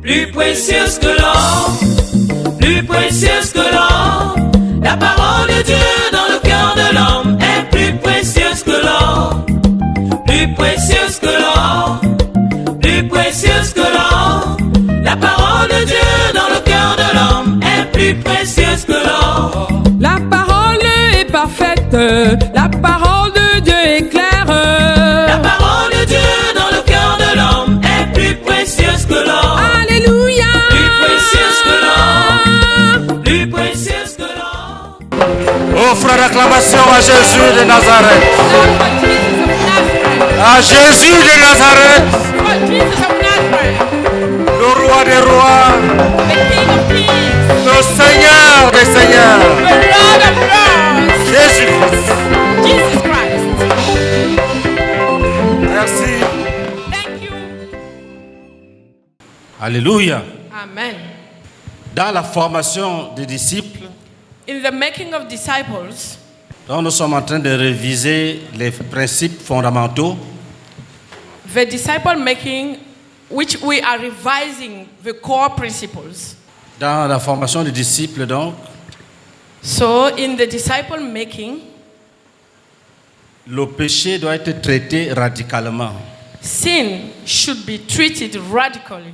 plus précieuse que l'or, plus précieuse que l'or. La parole de Dieu dans le cœur de l'homme est plus précieuse que l'or, plus précieuse que l'or, plus précieuse que l'or. La parole de Dieu dans le cœur de l'homme est plus précieuse que l'or. La parole est parfaite, la parole de Dieu est claire. La parole de Dieu dans le cœur de l'homme est plus précieuse que l'or. Alléluia. Plus précieuse que l'or, plus précieuse que l'or. Offre l'acclamation à Jésus de Nazareth. À Jésus de Nazareth, le roi des rois, le Seigneur des seigneurs, Jésus-Christ. Merci. Alléluia. Amen. Dans la formation des disciples, In the making of disciples, donc nous sommes en train de réviser les principes fondamentaux. the disciple making, which we are revising the core principles. Dans la formation des disciples, donc, So in the disciple making, le péché doit être traité radicalement. sin should be treated radically.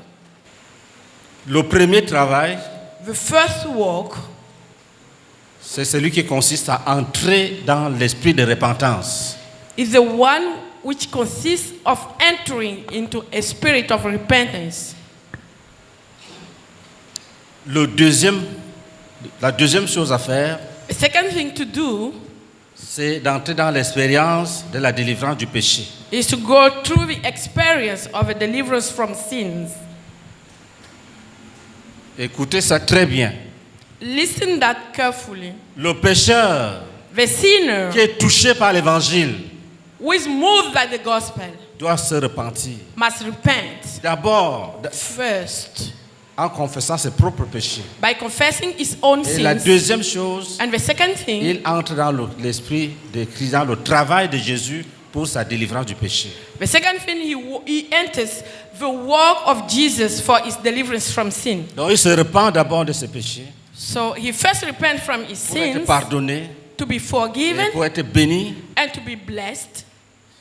Le premier travail, The first work c'est celui qui consiste à entrer dans l'esprit de repentance. is the one which consists of entering into a spirit of repentance. La deuxième chose à faire, The second thing to do c'est d'entrer dans l'expérience de la délivrance du péché. is to go through the experience of a deliverance from sins. Écoutez ça très bien. Listen that carefully. Le pécheur The sinner qui est touché par l'évangile who is moved by the gospel doit se repentir. must repent D'abord, first en confessant ses propres péchés. by confessing his own Et la sins. deuxième chose, And the second thing, il entre dans l'esprit de Christ, dans le travail de Jésus pour sa délivrance du péché. the second thing he enters the work of Jesus for his deliverance from sin. Donc il se repent d'abord de ses péchés So he first repents from his pour être sins pardonné to be et forgiven pour être béni. and to be blessed.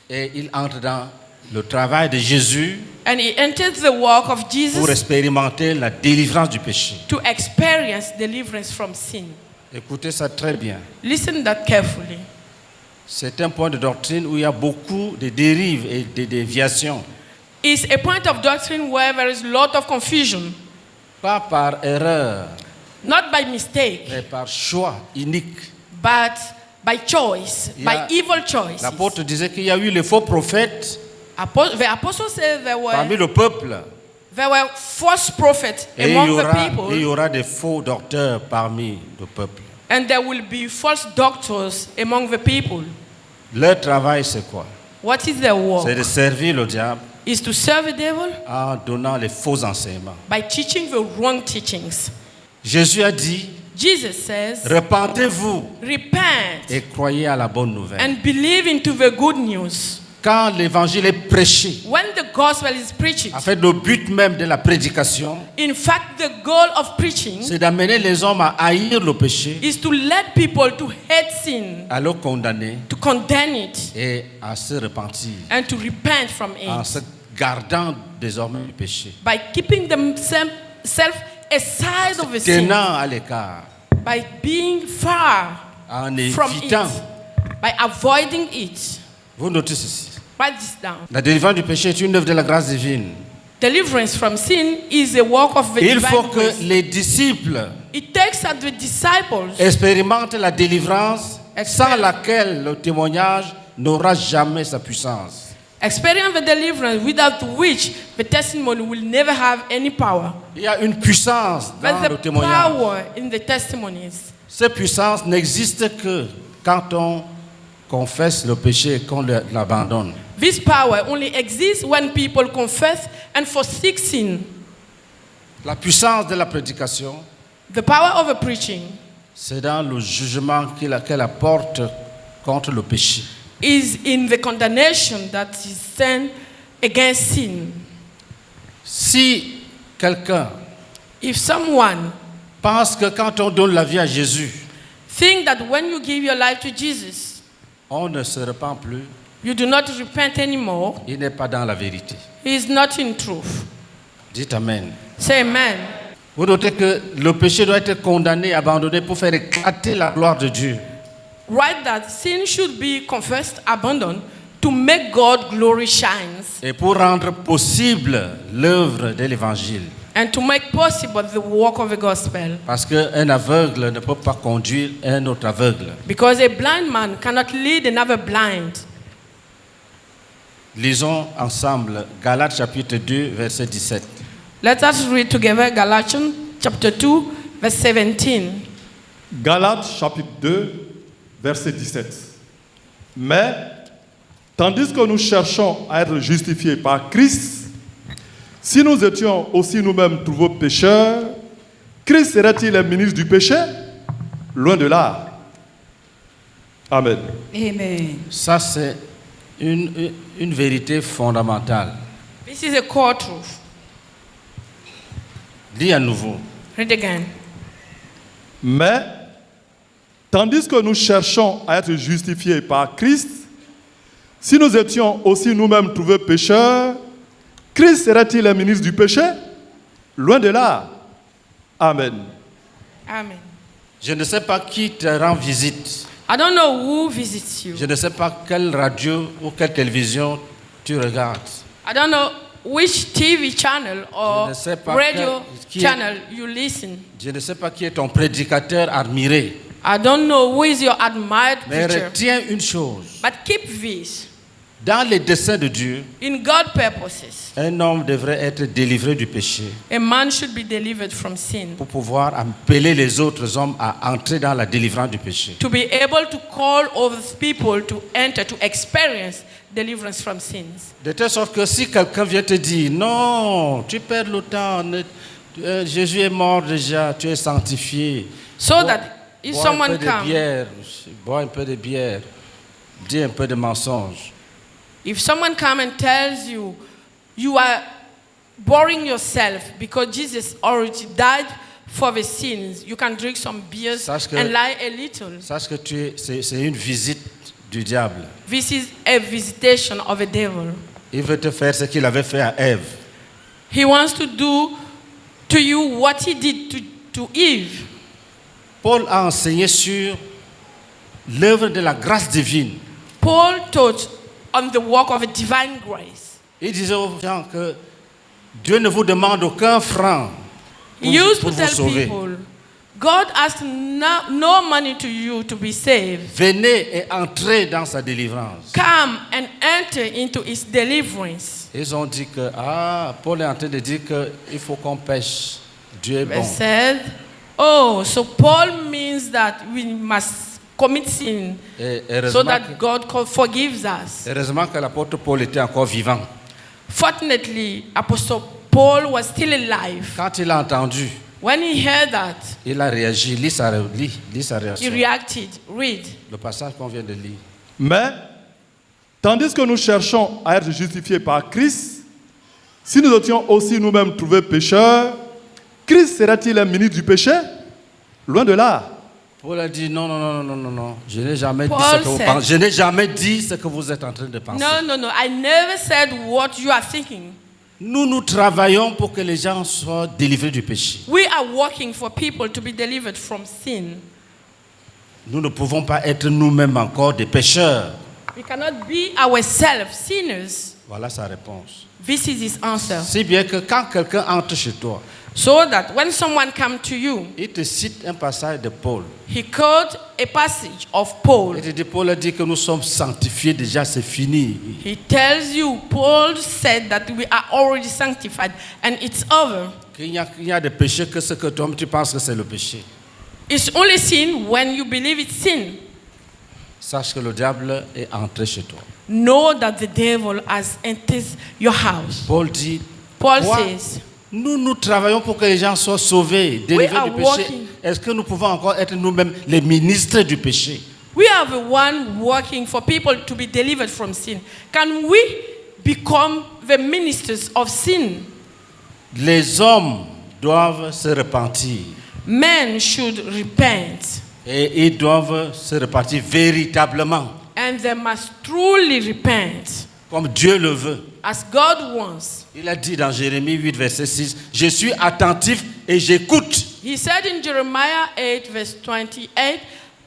Et il entre dans le travail de Jésus And he enters the work of pour Jesus expérimenter la délivrance du péché. to experience deliverance from sin. Écoutez ça très bien. Listen that carefully. C'est un point de doctrine où il y a beaucoup de dérives et de déviations. It's a point of doctrine where there is a lot of confusion, Pas par erreur, not by mistake, mais par choix unique. but by choice, Il y a- by evil choice. L'apôtre disait qu'il y a eu les faux prophètes The apostle said parmi le peuple. there were false prophets Et among the il y people, aura des faux docteurs parmi le peuple. and there will be false doctors among the people. Leur travail, c'est quoi? What is their work? C'est de servir le diable Is to serve the devil en donnant les faux enseignements. by teaching the wrong teachings. Jésus a dit, Jesus says, repentez-vous repent et croyez à la bonne nouvelle. and believe into the good news. Quand l'évangile est prêché, When the gospel is preached, en fait, le but même de la prédication, in fact, the goal of preaching c'est d'amener les hommes à haïr le péché, is to let people to hate sin, à le condamner to condemn it, et à se repentir, and to repent from en it se gardant désormais du péché, by keeping themselves aside of the sin, tenant à l'écart, by being far en from it, évitant. by avoiding it. Vous notez ceci. Write this down. La délivrance du péché est une œuvre de la grâce divine. Deliverance from sin is a work of the Il faut divine que grace. les disciples It takes that the disciples expérimentent la délivrance sans Expéri- laquelle le témoignage n'aura jamais sa puissance. experience the deliverance without which the testimony will never have any power. Il y a une puissance dans But le the témoignage. power in the testimonies, Cette puissance n'existe que quand on confesse le péché et qu'on l'abandonne. this power only exists when people confess and forsake sin. La puissance de la prédication, The power of a preaching c'est dans le jugement qu'elle apporte contre le péché. is in the condemnation that is sent against sin. Si quelqu'un If someone pense que quand on donne la vie à Jésus, think that when you give your life to Jesus, on ne se repent plus, you do not repent anymore, il n'est pas dans la vérité. he is not in truth. Dites Amen. Say amen. Vous notez que le péché doit être condamné, abandonné pour faire éclater la gloire de Dieu. Write that sin should be confessed, abandoned, to make God glory shines, Et pour rendre possible l'œuvre de l'évangile. and to make possible the work of the gospel. Parce qu'un aveugle ne peut pas conduire un autre aveugle. Because a blind man cannot lead another blind. Lisons ensemble Galates chapitre 2, verset 17. Let us read together Galatians chapter 2, verse 17. Galates chapitre 2, verset 17. Mais, tandis que nous cherchons à être justifiés par Christ, si nous étions aussi nous-mêmes trouvés pécheurs, Christ serait-il le ministre du péché? Loin de là. Amen. Amen. Ça, c'est une vérité fondamentale. This is a core truth. Lis à nouveau. Read again. Mais, tandis que nous cherchons à être justifiés par Christ, si nous étions aussi nous-mêmes trouvés pécheurs, Christ serait-il le ministre du péché? Loin de là. Amen. Amen. Je ne sais pas qui te rend visite. I don't know who visits you. Je ne sais pas quelle radio ou quelle télévision tu regardes. I don't know which TV channel Je or ne sais pas radio qui est- channel you listen. Je ne sais pas qui est ton prédicateur admiré. I don't know who is your admired Mais preacher. retiens une chose. But keep this. Dans les desseins de Dieu, In God's purposes, un homme devrait être délivré du péché a man should be delivered from sin. pour pouvoir appeler les autres hommes à entrer dans la délivrance du péché. To be able to call other people to enter, to experience deliverance from sins. De telle sorte que si quelqu'un vient te dire, non, tu perds le temps, Jésus est mort déjà, tu es sanctifié. So Bois- that if bois someone un peu de comes, bière, bois un peu de bière, dis un peu de mensonge. if someone comes and tells you, you are boring yourself because Jesus already died for the sins, you can drink some beers Sache que- and lie a little. Sache que c'est une visite du diable. This is a visitation of the devil. Il veut te faire ce qu'il avait fait à Ève. He wants to do to you what he did to Eve. Paul a enseigné sur l'œuvre de la grâce divine. Paul taught on the work of a divine grace. Il disait aux gens que Dieu ne vous demande aucun franc He used pour to vous tell sauver. people, God asked no money to you to be saved. Venez et entrez dans sa délivrance. Come and enter into his deliverance. Ils ont dit que, Paul est en train de dire qu'il faut qu'on pêche. Dieu est They bon. said, oh, so Paul means that we must commit sin Et so that God forgives us. heureusement que l'apôtre Paul était encore vivant. Fortunately, Apostle Paul was still alive. Quand il a entendu, When he heard that, il a réagi. Lis sa he réaction. reacted. Read. Le passage qu'on vient de lire. Mais, tandis que nous cherchons à être justifiés par Christ, si nous étions aussi nous-mêmes trouvés pécheurs, Christ serait-il le ministre du péché? Loin de là. Paul a dit non. Je n'ai jamais dit Paul ce que vous said- pensez. Je n'ai jamais dit ce que vous êtes en train de penser. No. I never said what you are thinking. Nous travaillons pour que les gens soient délivrés du péché. We are working for people to be delivered from sin. Nous ne pouvons pas être nous-mêmes encore des pécheurs. We cannot be ourselves sinners. Voilà sa réponse. This is his answer. Si bien que quand quelqu'un entre chez toi, So that when someone comes to you, il te cite un passage de Paul. he quotes a passage of Paul. Il te dit, Paul a dit que nous sommes sanctifiés déjà, c'est fini. He tells you, Paul said that we are already sanctified and it's over. Qu'il n'y a de péché que ce que toi tu penses que c'est le péché. It's only sin when you believe it's sin. Sache que le diable est entré chez toi. Know that the devil has entered your house. Paul dit, Paul Quoi? says, nous travaillons pour que les gens soient sauvés, délivrés are du péché. working. Est-ce que nous pouvons encore être nous-mêmes les ministres du péché? we are the one working for people to be delivered from sin. Can we become the ministers of sin? Les hommes doivent se repentir. Men should repent. Et ils doivent se repentir véritablement, And they must truly repent. comme Dieu le veut. As God wants. Il a dit dans Jérémie 8, verset 6, « Je suis attentif et j'écoute. He said in Jeremiah 8, verse 28,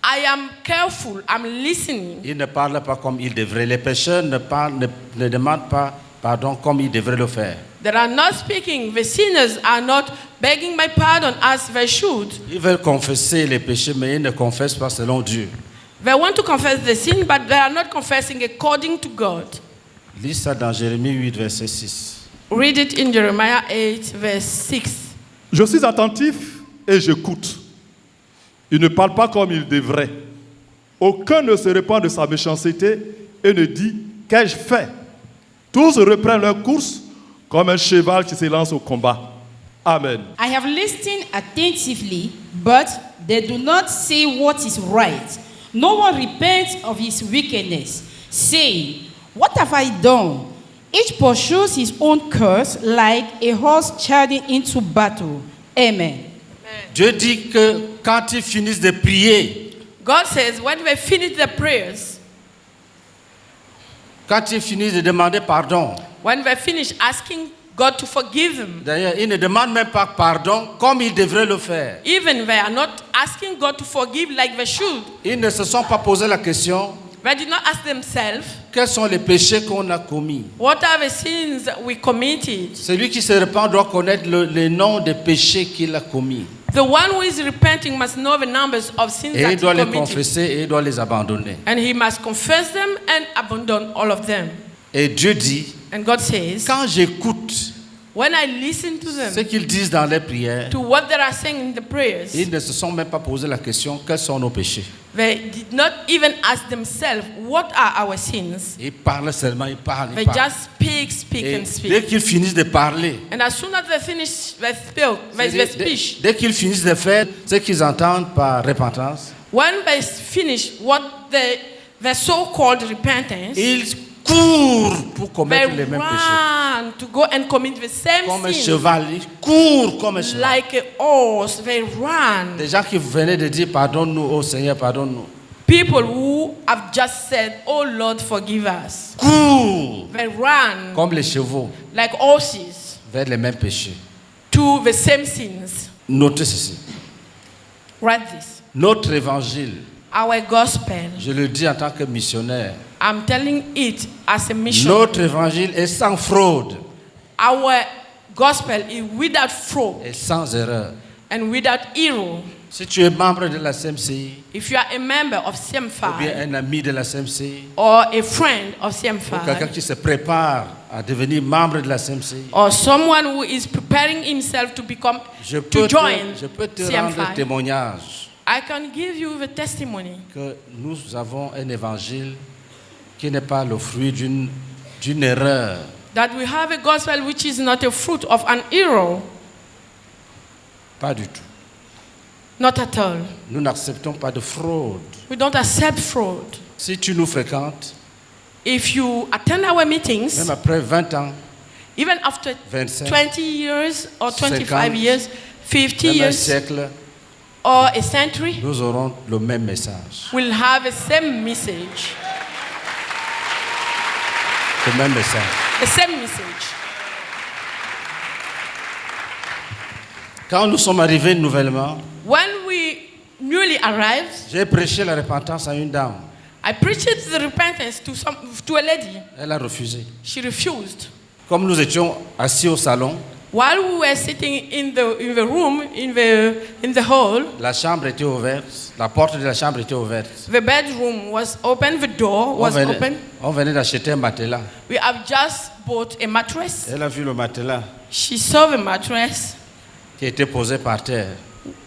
I am careful, I'm » listening. Il ne parle pas comme il devrait. Les pécheurs ne demandent pas pardon comme ils devraient le faire. They are not speaking. The sinners are not begging my pardon as they should. Ils veulent confesser les péchés, mais ils ne confessent pas selon Dieu. They want to confess the sin, but they are not confessing according to God. Lis ça dans Jérémie 8, verset 6. Read it in Jeremiah 8, verse 6. Je suis attentif et j'écoute. Il ne parle pas comme il devrait. Aucun ne se répand de sa méchanceté et ne dit « Qu'ai-je fait ?» Tous reprennent leur course comme un cheval qui se lance au combat. Amen. I have listened attentively, but they do not say what is right. No one repents of his wickedness, saying, What have I done? Each pursues his own course like a horse charging into battle. Amen. Dieu dit que quand ils finissent de prier, God says when they finish their prayers, quand ils finissent de demander pardon, when they finish asking God to forgive them, d'ailleurs, ils ne demandent même pas pardon comme ils devraient le faire. even they are not asking God to forgive like they should. Ils ne se sont pas posé la question, They did not ask themselves, quels sont les péchés qu'on a commis? what are the sins we committed? Celui qui se repent doit connaître le nom des péchés qu'il a commis. The one who is repenting must know the numbers of sins Et that il doit he les committed. confesser et il doit les abandonner. And he must confess them and abandon all of them. Et Dieu dit, And God says, quand j'écoute when I listen to ce them, qu'ils disent dans les prières, to what they are saying in the prayers, ils ne se sont même pas posé la question, quels sont nos péchés? they did not even ask themselves, what are our sins? Ils parlent seulement, ils parlent, They ils parlent. just speak Et and dès speak. qu'ils finissent de parler, And as soon as they finish their speech, dès qu'ils finissent de faire ce qu'ils entendent par repentance, when they finish what the so-called repentance, ils courent pour they commettre les mêmes péchés. run to go and commit the same Comme un sin. cheval, ils courent comme un cheval. Like a horse, they run. Des gens qui venaient de dire pardonne-nous, oh Seigneur, pardonne-nous. People who have just said, oh Lord, forgive us. Courent They run comme les chevaux like horses vers les mêmes péchés. to the same sins. Notez ceci. Write this. Notre évangile, Our gospel, je le dis en tant que missionnaire, I'm telling it as a mission. notre évangile est sans fraude Our gospel is without fraud et sans erreur. and without error. Si tu es membre de la CMCI, If you are a member of ou bien CM5 un ami de la CMCI, or a friend of ou quelqu'un CM5 qui se prépare à devenir membre de la CMCI, or someone who is preparing himself to become je to peux join te rendre CM5, témoignage I can give you the testimony que nous avons un évangile qui n'est pas le fruit d'une erreur. that we have a gospel which is not a fruit of an error. Pas du tout. Not at all. Nous n'acceptons pas de fraude. We don't accept fraud. Si tu nous fréquentes, If you attend our meetings, même après 20 ans, even after 25, 20 years or 25 50, years, 50 même un years, siècle, or a century, nous aurons le même message. we'll have the same message. Le même message. The same message. Quand nous sommes arrivés nouvellement, When we newly arrived, j'ai prêché la repentance à une dame. I preached the repentance to a lady. Elle a refusé. She refused. Comme nous étions assis au salon, While we were sitting in the room, in the hall, la chambre était ouverte, la porte de la chambre était ouverte. the bedroom was open, the door was open. On venait d'acheter un matelas. We have just bought a mattress. Elle a vu le matelas She saw the mattress, qui était posé par terre.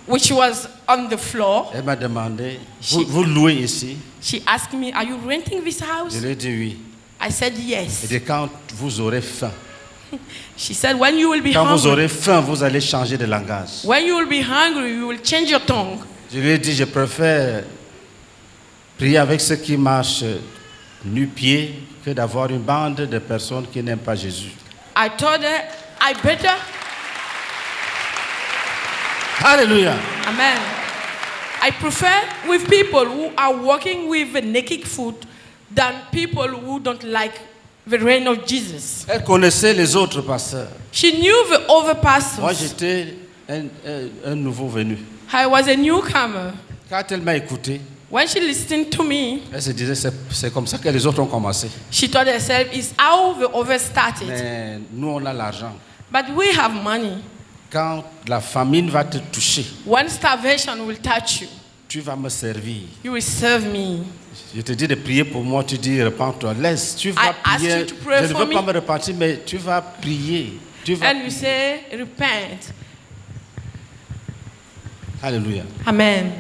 which was on the floor. Elle m'a demandé, vous louez ici? She asked me, are you renting this house? Je lui ai dit oui. I said Et yes. dit quand vous aurez faim. She said, when you will be Quand vous hungry, aurez faim, vous allez changer de langage. when you will be hungry, you will change your tongue. Je lui ai dit, je préfère prier avec ceux qui marchent nu-pieds que d'avoir une bande de personnes qui n'aiment pas Jésus. I told her, I better Alléluia. Amen. I prefer with people who are walking with a naked foot than people who don't like the reign of Jesus. Elle connaissait les autres pasteurs. She knew the other Moi, pastors. j'étais un nouveau venu. I was a newcomer. Quand elle m'a écouté, When she listened to me, elle se disait, c'est comme ça que les autres ont commencé. she thought herself, it's how the others started. Mais nous, on a l'argent. But we have money. Quand la famine va te toucher, When starvation will touch you, tu vas me servir. you will serve me. Je te dis de prier pour moi, tu dis repends-toi. Laisse, tu vas I ask prier. you to pray Je ne for veux me. pas me repentir, mais tu vas prier. Tu vas And you say, repent. Alléluia. Amen.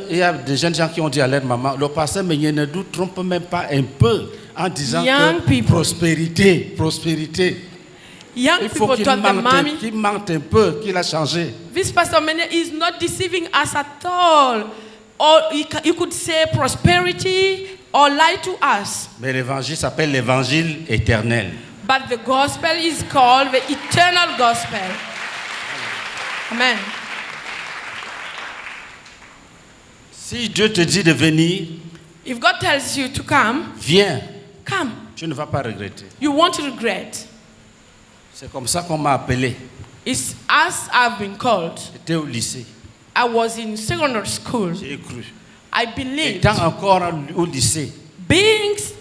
Il y a des jeunes gens qui ont dit à leur maman, le pasteur Meunier ne nous trompe même pas un peu en disant Young que people. prospérité, prospérité. Young Il faut people qu'il told the mommy, mente un peu, qu'il a changé. this Pastor Mene is not deceiving us at all. Or you could say prosperity or lie to us. Mais l'évangile s'appelle l'évangile éternel. But the gospel is called the eternal gospel. Amen. Si Dieu te dit de venir, If God tells you to come, viens. come. Tu ne vas pas regretter. You won't regret. C'est comme ça qu'on m'a appelé. It's as I've been called. J'étais au lycée. I was in secondary school. J'ai cru. I believed. Étant encore au lycée,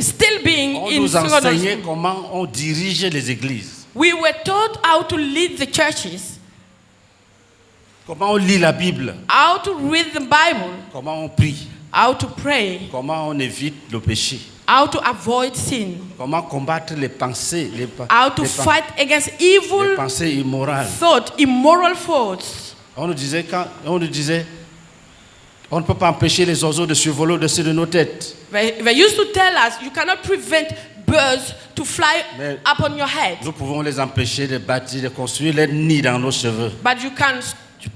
Still being on in nous secondary enseignait school, comment on dirige les églises, we were taught how to lead the churches, comment on lit la Bible, how to read the Bible, comment on prie, how to pray, comment on évite le péché, how to avoid sin, comment combattre les pensées, how to fight against les evil pensées immorales. thought, immoral thoughts. On nous disait, on ne peut pas empêcher les oiseaux de survoler au-dessus de nos têtes. They used to tell us you cannot prevent birds to fly Mais upon your head, nous pouvons les empêcher de bâtir, de construire les nids dans nos cheveux. but you can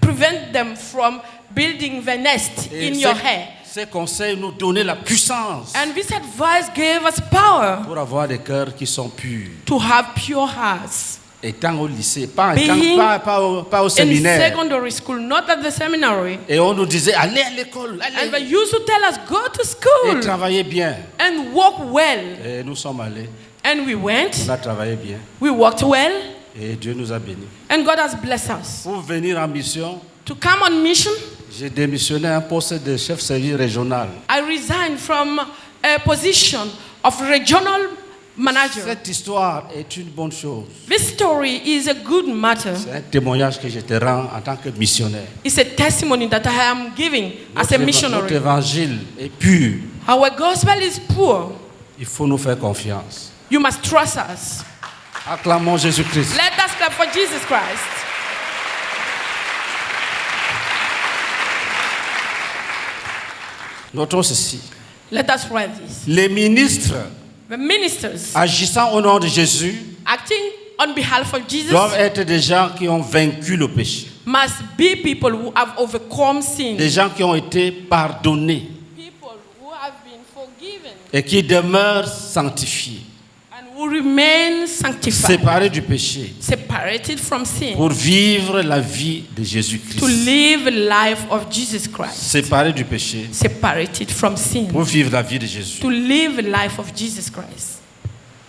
prevent them from building the nest Et in your hair. ces conseils nous donnaient la puissance And this advice gave us power pour avoir des cœurs qui sont purs. to have pure hearts. Étant au lycée, pas Being au In séminaire. secondary school, not at the seminary. Et on nous disait, allez à l'école, And they allez. used to tell us, go to Et school travaillez bien. and walk well. Et nous sommes allés, And we went, on a travaillé bien. we walked well, Et Dieu nous a bénis. and God has blessed us. Pour venir en mission, To come on mission, j'ai démissionné un poste de chef service régional. I resigned from a position of regional manager. Cette histoire est une bonne chose. This story is a good matter. C'est un témoignage que je te rends en tant que missionnaire. It's a testimony that I am giving as a Notre missionary. évangile est pur. Our gospel is poor. Il faut nous faire confiance. You must trust us. Acclamons Jésus-Christ. Let us clap for Jesus Christ. Notons ceci. Let us write this. Les ministres The ministers agissant au nom de Jésus acting on behalf of Jesus doivent être des gens qui ont vaincu le péché. must be people who have overcome sin. Des gens qui ont été pardonnés People who have been forgiven et qui demeurent sanctifiés, and who remain sanctified, séparés du péché, separated from sin, pour vivre la vie de to Jésus-Christ. live a life of Jesus Christ, Séparés du péché, separated from sin, pour vivre la vie de Jésus. to live a life of Jesus Christ.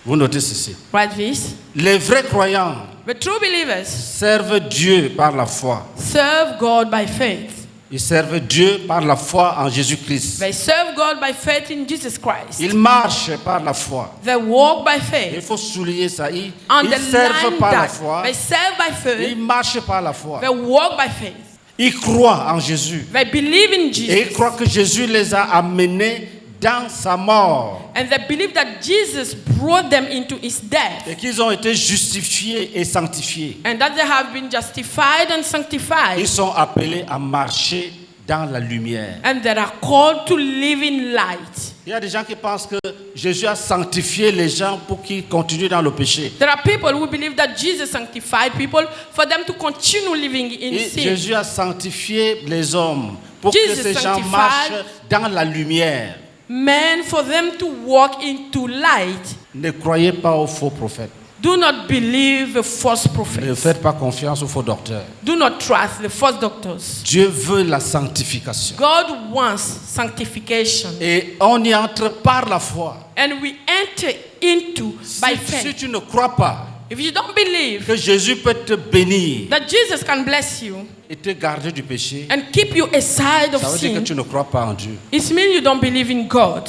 Vous notez ceci. Write this. Les vrais croyants The true believers servent Dieu par la foi. serve God by faith. Ils servent Dieu par la foi en Jésus-Christ. They serve God by faith in Jesus Christ. Ils marchent par la foi. They walk by Il faith. faut souligner ça. Ils Underline servent par la that. foi. They serve by Ils faith. marchent par la foi. They walk by faith. Ils croient en Jésus. They believe in Et ils Jesus. croient que Jésus les a amenés dans sa mort. And they believe that Jesus brought them into his death. Et qu'ils ont été justifiés et sanctifiés. And that they have been justified and sanctified. Ils sont appelés à marcher dans la lumière. And they are called to live in light. Il y a des gens qui pensent que Jésus a sanctifié les gens pour qu'ils continuent dans le péché. There are people who believe that Jesus sanctified people for them to continue living in Et sin. Jésus a sanctifié les hommes pour Jesus que ces gens sanctified marchent dans la lumière. Men, for them to walk into light. Ne croyez pas aux faux prophètes. Do not believe the false Ne prophets. faites pas confiance aux faux docteurs. Do not trust the false doctors. Dieu veut la sanctification. God wants sanctification. Et on y entre par la foi. And we enter into by Si faith. tu ne crois pas If you don't believe que Jésus peut te bénir that Jesus can bless you et te garder du péché, and keep you aside of ça veut dire que sin, tu ne crois pas en Dieu. it means you don't believe in God.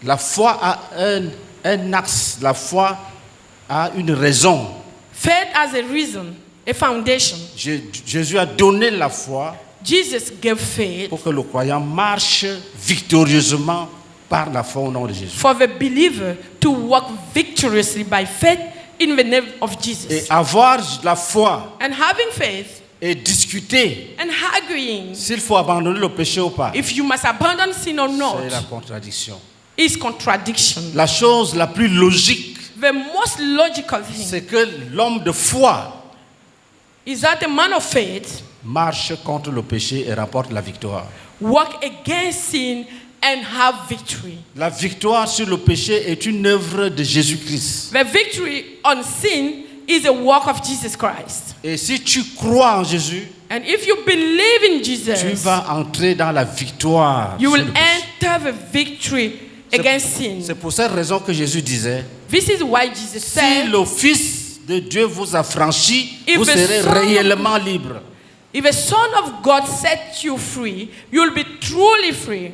La foi a un axe, la foi a une raison. Faith has a reason, a foundation. Jésus a donné la foi Jesus gave faith pour que le croyant marche victorieusement par la foi au nom de Jésus. for the believer to walk victoriously by faith in the name of Et Jesus. avoir la foi And having faith et discuter and agreeing s'il faut abandonner le péché ou pas, if you must abandon sin or c'est la not contradiction. is contradiction. La chose la plus logique, The most logical thing c'est que l'homme de foi is that a man of faith marche contre le péché et rapporte la victoire. walk against sin and have victory. La victoire sur le péché est une œuvre de Jésus-Christ. The victory on sin is a work of Jesus Christ. Et si tu crois en Jésus, And if you believe in tu Jesus, vas entrer dans la victoire. you sur will le péché. enter the victory against sin. C'est pour cette raison que Jésus disait, This is why Jesus si said, le Fils de Dieu vous a franchi, If vous the serez Son of- réellement libre. if the Son of God set you free, you will be truly free.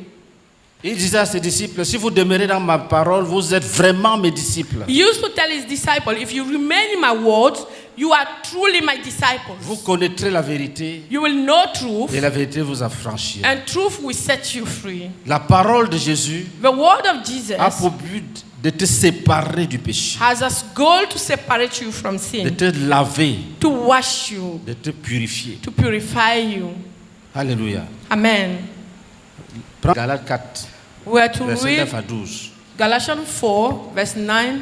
Il disait à ses disciples, si vous demeurez dans ma parole, vous êtes vraiment mes disciples. He used to tell his disciples, if you remain in my words, you are truly my disciples. Vous connaîtrez la vérité You will know truth, et la vérité vous affranchira. and truth will set you free. La parole de Jésus The word of Jesus a pour but de te séparer du péché, has as goal to separate you from de sin, te laver, to wash you, de te purifier. to purify you. Alléluia. Amen. Prends Galates 4, We are to verset read 9 à 12. Galatians 4, verse 9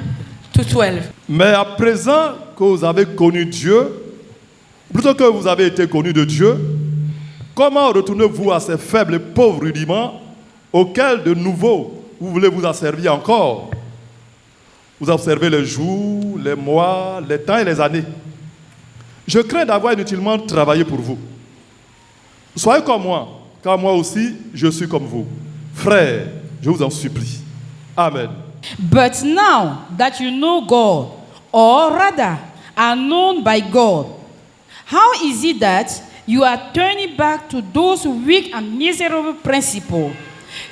to 12. Mais à présent que vous avez connu Dieu, plutôt que vous avez été connu de Dieu, comment retournez-vous à ces faibles et pauvres rudiments auxquels de nouveau vous voulez vous asservir encore? Vous observez les jours, les mois, les temps et les années. Je crains d'avoir inutilement travaillé pour vous. Soyez comme moi, car moi aussi je suis comme vous. Frères, je vous en supplie. Amen. But now that you know God, or rather are known by God, how is it that you are turning back to those weak and miserable principles?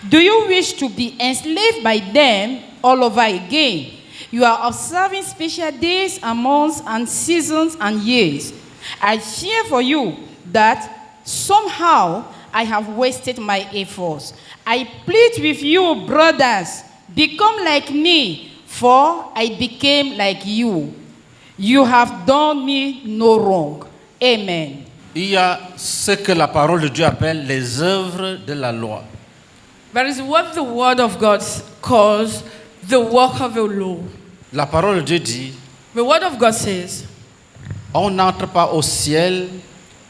Do you wish to be enslaved by them all over again? You are observing special days and months and seasons and years. I fear for you that somehow I have wasted my efforts. I plead with you, brothers, become like me, for I became like you. You have done me no wrong. Amen. Il y a ce que la parole de Dieu appelle les œuvres de la loi. That is what the word of God calls the work of the law. La parole de Dieu dit, The word of God says, on n'entre pas au ciel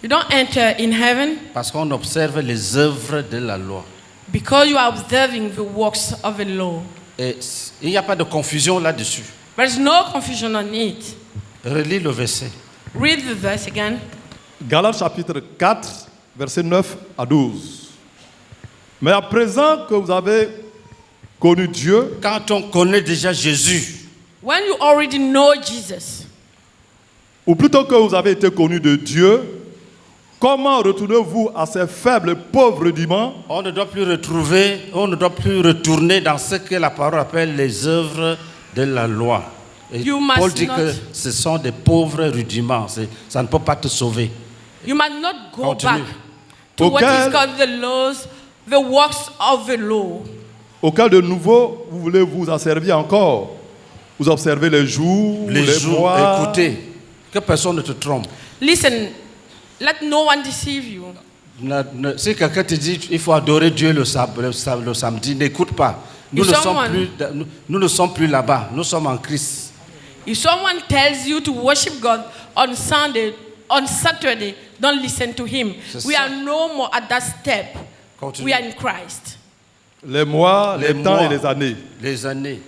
you don't enter in heaven parce qu'on observe les œuvres de la loi. because you are observing the works of the law. Et il n'y a pas de confusion là-dessus. There is no confusion on it. Relis le verset. Read the verse again. Galates chapitre 4, versets 9 à 12. Mais à présent que vous avez connu Dieu, Quand on connaît déjà Jésus, When you already know Jesus, ou plutôt que vous avez été connu de Dieu, comment retournez-vous à ces faibles et pauvres rudiments on ne doit plus retourner dans ce que la parole appelle les œuvres de la loi. Et You must Paul dit not- que ce sont des pauvres rudiments. Ça ne peut pas te sauver. you must not go Continue. back to what Auquel- is called the laws, the works of the law. auquel de nouveau vous voulez vous asservir encore. Vous observez les jours, Les les jours, mois. écoutez, que personne ne te trompe. Listen, let no one deceive you. Si quelqu'un te dit il faut adorer Dieu le samedi, n'écoute pas. Nous If ne, someone- sommes plus, nous ne sommes plus là-bas, nous sommes en Christ. If someone tells you to worship God on Sunday, on Saturday, don't listen to him. C'est We ça. are no more at that step. Continue. We are in Christ. Les mois, les temps mois, et les années. Les années.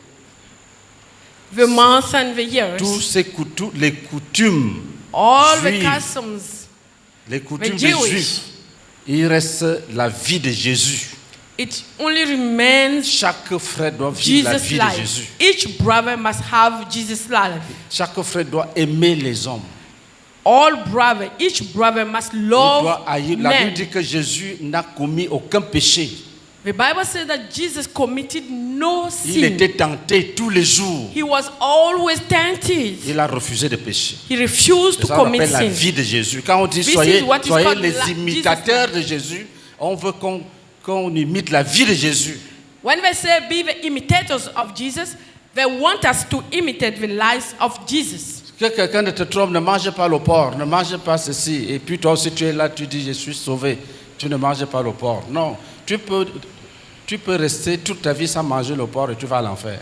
the months and the years, les coutumes all the juives, customs, les coutumes the des Jewish. Juifs, il reste la vie de Jésus. it only remains Chaque frère doit vivre la Jesus' vie de life. Jésus. Each brother must have Jesus' life. Chaque frère doit aimer les hommes. Each brother must Il love doit haïr. La Bible men. dit que Jésus n'a commis aucun péché. The Bible says that Jesus committed no Il sin. était tenté tous les jours. He was always tempted. Il a refusé de pécher. He refused C'est to ça qu'on commit appelle la sin. vie de Jésus. Quand on dit This soyez is what is les called Jesus' imitateurs de Jésus, on veut qu'on imite la vie de Jésus. When they say be the imitators of Jesus, they want us to imitate the lives of Jesus. Que quelqu'un ne te trompe, ne mange pas le porc, ne mange pas ceci. Et puis toi aussi tu es là, tu dis je suis sauvé. Tu ne manges pas le porc. Non, tu peux rester toute ta vie sans manger le porc et tu vas à l'enfer.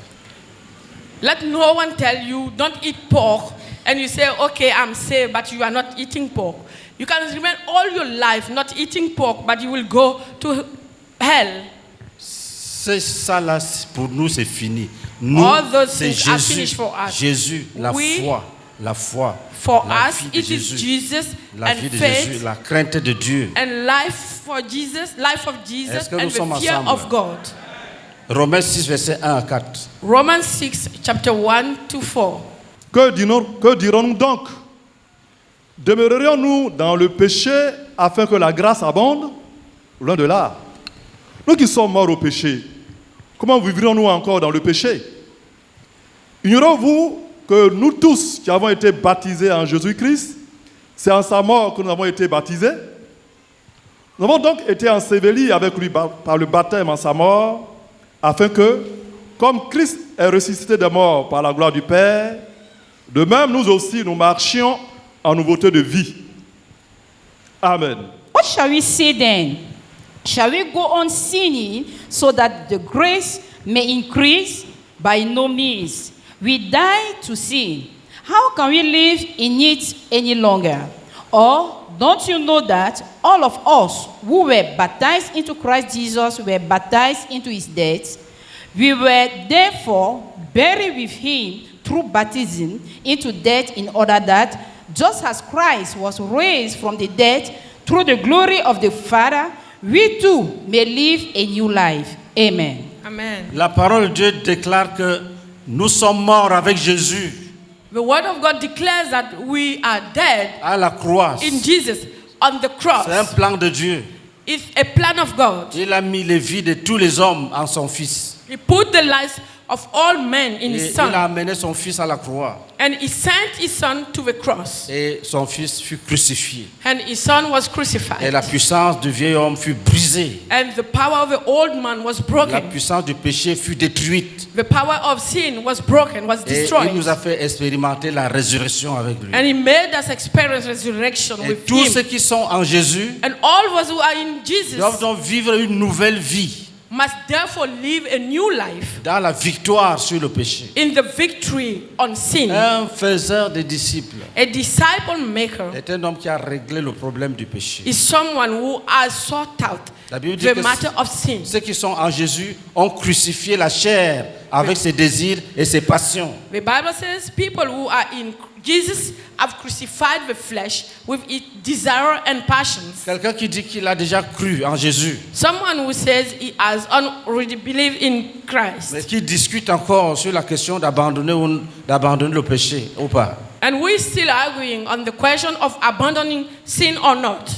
Let no one tell you don't eat pork and you say, okay, I'm saved, but you are not eating pork. You can remain all your life not eating pork, but you will go to hell. C'est ça là, pour nous c'est fini. Nous, All those c'est things are Jésus. finished for us. Jésus, la foi. For la us, vie de it is Jésus. Jesus La and vie de faith Jésus, la crainte de Dieu. and life for Jesus, life of Jesus Est-ce que nous and sommes the fear ensemble? of God. Romains 6, verset 1 à 4. Romans 6, chapter 1 to 4. Que dirons-nous donc? Demeurerions-nous dans le péché afin que la grâce abonde? Loin de là. Nous qui sommes morts au péché, comment vivrions-nous encore dans le péché? Ignorez-vous que nous tous qui avons été baptisés en Jésus-Christ, c'est en sa mort que nous avons été baptisés? Nous avons donc été ensevelis avec lui par le baptême en sa mort, afin que, comme Christ est ressuscité des morts par la gloire du Père, de même nous aussi nous marchions en nouveauté de vie. Amen. What shall we say then? Shall we go on sinning so that the grace may increase? By no means. We died to sin. How can we live in it any longer? Or don't you know that all of us who were baptized into Christ Jesus were baptized into his death? We were therefore buried with him through baptism into death, in order that, just as Christ was raised from the dead through the glory of the Father, we too may live a new life. Amen. Amen. La parole de Dieu déclare que nous sommes morts avec Jésus The word of God declares that we are dead à la croix. in Jesus on the cross. C'est un plan de Dieu. It's a plan of God. Il a mis les vies de tous les hommes en son Fils. He put the lives of all men in Et his il a son. amené son Fils à la croix. And he sent his son to the cross. Et son Fils fut crucifié. And his son was Et crucified. la puissance du vieil homme fut brisée. And the power of the old man was La broken. puissance du péché fut détruite. The power of sin was broken, was Et il destroyed. nous a fait expérimenter la résurrection avec lui. And he made us experience resurrection Et with tous ceux him. qui sont en Jésus And all of us who are in Jesus doivent donc vivre une nouvelle vie must therefore live a new life dans la victoire sur le péché. in the victory on sin. Un faiseur de disciples A disciple maker est un homme qui a réglé le problème du péché. is someone who has sought out La Bible dit the que matter of sin. ceux qui sont en Jésus ont crucifié la chair avec ses désirs et ses passions. The Bible says people who are in Jesus have crucified the flesh with its desire and passions. Quelqu'un qui dit qu'il a déjà cru en Jésus, Someone who says he has already believed in mais Christ. qui discute encore sur la question d'abandonner le péché ou pas. And we're still arguing on the question of abandoning sin or not.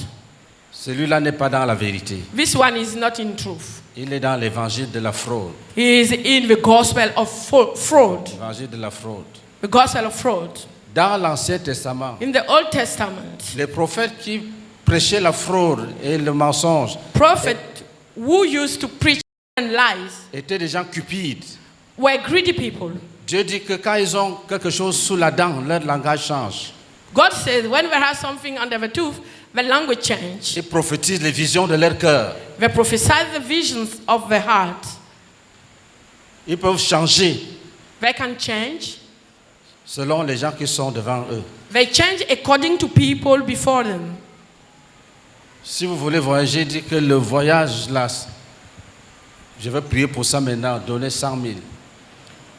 Celui-là n'est pas dans la vérité. This one is not in truth. Il est dans l'évangile de la fraude. He is in the gospel of fraud. L'évangile de la fraude. The gospel of fraud. Dans l'Ancien Testament, In the Old Testament, les prophètes qui prêchaient la fraude et le mensonge prophets who used to preach and lies étaient des gens cupides. were greedy people. Dieu dit que quand ils ont quelque chose sous la dent, leur langage change. God says when they have something under the tooth, the language change. Ils prophétisent les visions de leur cœur. They prophesy the visions of the heart. Ils peuvent changer They can change. selon les gens qui sont devant eux. They change according to people before them. Si vous voulez voyager, dit que le voyage là, je vais prier pour ça maintenant, donner 100 000.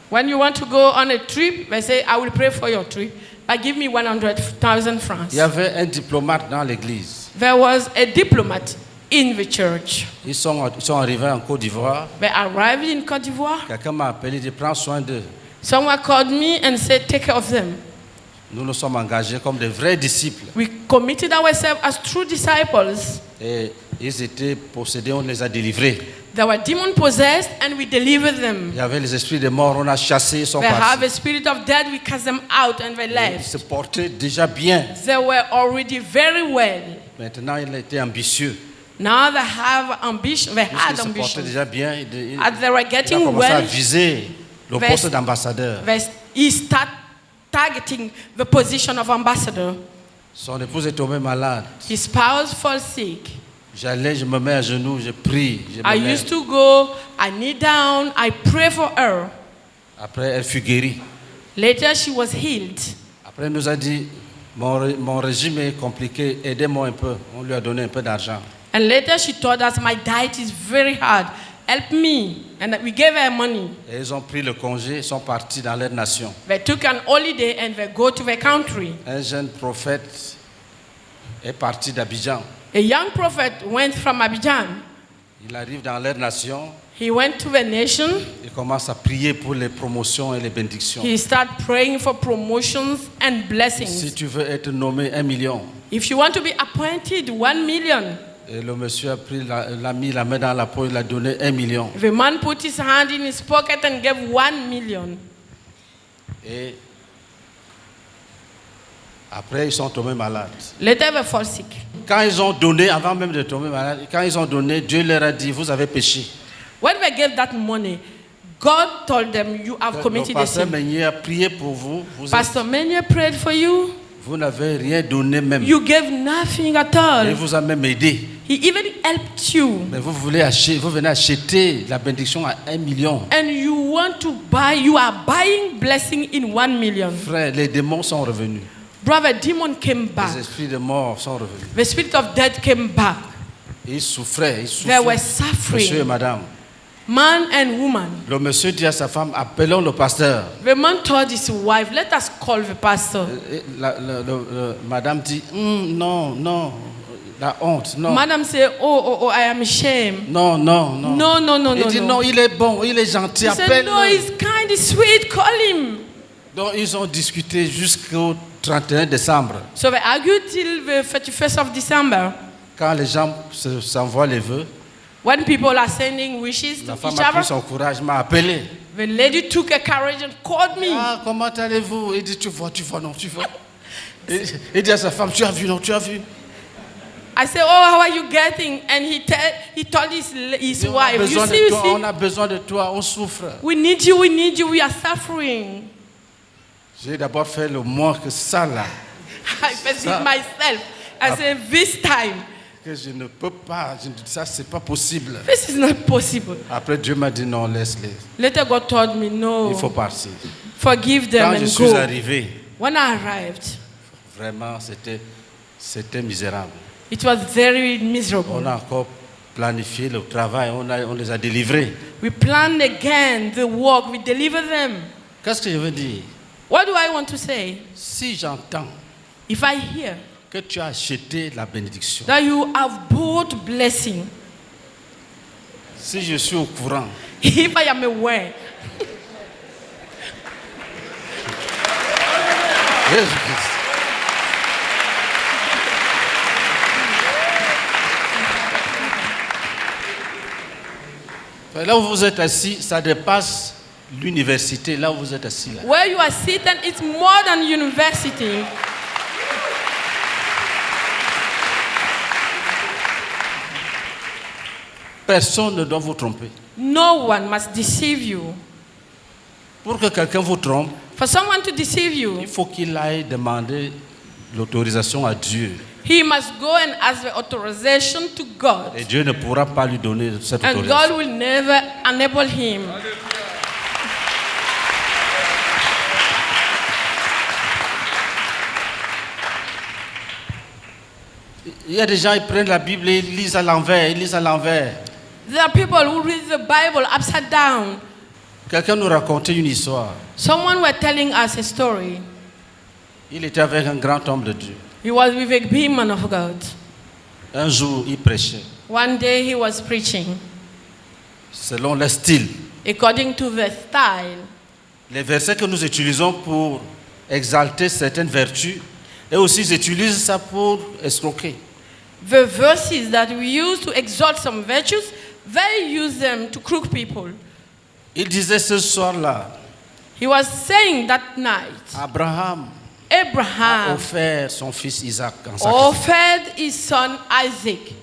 When you want to go on a trip, they say, I will pray for your trip, but give me 100,000 francs. Il y avait un diplomate dans l'église. There was a diplomat in the church. Ils sont arrivés en Côte d'Ivoire. They arrived in Côte d'Ivoire. Quelqu'un m'a appelé, il dit prends soin d'eux. Someone called me and said, take care of them. Nous nous sommes engagés comme des vrais disciples. We committed ourselves as true disciples. Et ils étaient possédés, on les a délivrés. They were demon possessed and we delivered them. Il y avait les esprits de mort, on a chassé, ils sont They have partis. a spirit of death, we cast them out and they Ils left. se portaient déjà bien. They were already very well. Maintenant, il était ambitieux. Now they have ambition. They Puisqu'ils had se portaient ambition. déjà bien, As they were il a getting commencé à well, viser le Vers- poste d'ambassadeur. he started targeting the position of ambassador. Son épouse est tombée malade. His spouse fell sick. J'allais, je me mets à genoux, je prie. I used to go, I kneel down, I pray for her. Après, elle fut guérie. Later, she was healed. Après, elle nous a dit, mon régime est compliqué, aidez-moi un peu. On lui a donné un peu d'argent. And later, she told us, my diet is very hard. Help me. And we gave her money. Et ils ont pris le congé, ils sont partis dans leur nation. They took an holiday and they go to their country. Un jeune prophète est parti d'Abidjan. A young prophet went from Abidjan. Il arrive dans leur nation, He went to the nation. il commence à prier pour les promotions et les bénédictions. He started praying for promotions and Si blessings. tu veux être nommé 1 million, If you want to be appointed 1 million, et le monsieur a pris, l'a mis la main dans la peau, il a donné 1 million. the man put his hand in his pocket and gave 1 million. Et après, ils sont tombés malades. Later they fall sick. Quand ils ont donné, avant même de tomber malade, quand ils ont donné, Dieu leur a dit, vous avez péché. When they gave that money, God told them, you have Le committed a pasteur sin. Meunier a prié pour vous. Pastor Menier prayed for you. Vous n'avez rien donné même. You gave nothing at Il all. vous a même aidé. He even helped you. Mais vous venez acheter la bénédiction à 1 million. And you want to buy, you are buying blessing in 1 million. Frère, les démons sont revenus. Brother, demon came back. Les esprits de mort sont revenus. The spirit of death came back. Ils souffraient, They were Monsieur et suffering. madame. Man and woman. Le monsieur dit à sa femme, appelons le pasteur. The man told his wife, let us call the pastor. Et madame dit, non, non, la honte, non. Madam said, oh, I am ashamed. Non, non, non. No, no, no, Il no, dit, no. non, il est bon, il est gentil, He said, appelle-le. no, he's kind, he's sweet, call him. Donc ils ont discuté jusqu'au 31 décembre. So they argued till the 31st of December. Quand les gens s'envoient les vœux, When people are sending wishes la to femme each a pris other, son courage, m'a appelé. the lady took her courage and called me. Ah, comment allez-vous? Il dit, tu vois, non, tu vois. Il dit à sa femme, tu as vu, non, tu as vu. I said, oh, how are you getting? And he told his Il dit, wife, you see, on a besoin de toi, on souffre. we need you, we are suffering. J'ai d'abord fait le moins que ça là, I first did myself. I said, this time, que je ne peux pas, ça c'est pas possible. this is not possible. Après Dieu m'a dit non, laisse-les, Later God told me, no, il faut partir. forgive them Quand je and suis go. arrivé, When I arrived, vraiment c'était misérable. it was very On miserable. a encore planifié le travail, on les a délivrés. We planned again the work, we delivered them. Qu'est-ce que je veux dire? What do I want to say? Si j'entends If I hear que tu as acheté la bénédiction, that you have bought blessing, si je suis au courant, if I am aware, Jésus-Christ. Là où vous êtes assis, ça dépasse l'université, là où vous êtes assis là. where you are sitting, it's more than university. Personne ne doit vous tromper. No one must deceive you. Pour que quelqu'un vous trompe, For someone to deceive you, il faut qu'il aille demander l'autorisation à Dieu. he must go and ask the authorization to God. Et Dieu ne pourra pas lui donner cette And autorisation. God will never enable him. Il y a des gens qui prennent la Bible et ils lisent à l'envers, ils lisent à l'envers. There are people who read the Bible upside down. Quelqu'un nous racontait une histoire. Someone were telling us a story. Il était avec un grand homme de Dieu. He was with a big man of God. Un jour, il prêchait. One day he was preaching Selon le style. according to the style. Les versets que nous utilisons pour exalter certaines vertus, et aussi ils utilisent ça pour escroquer. The verses that we use to exalt some virtues, they use them to crook people. Il disait ce soir-là, He was saying that night, Abraham a Abraham offert son fils Isaac en sacrifice. offered his son Isaac.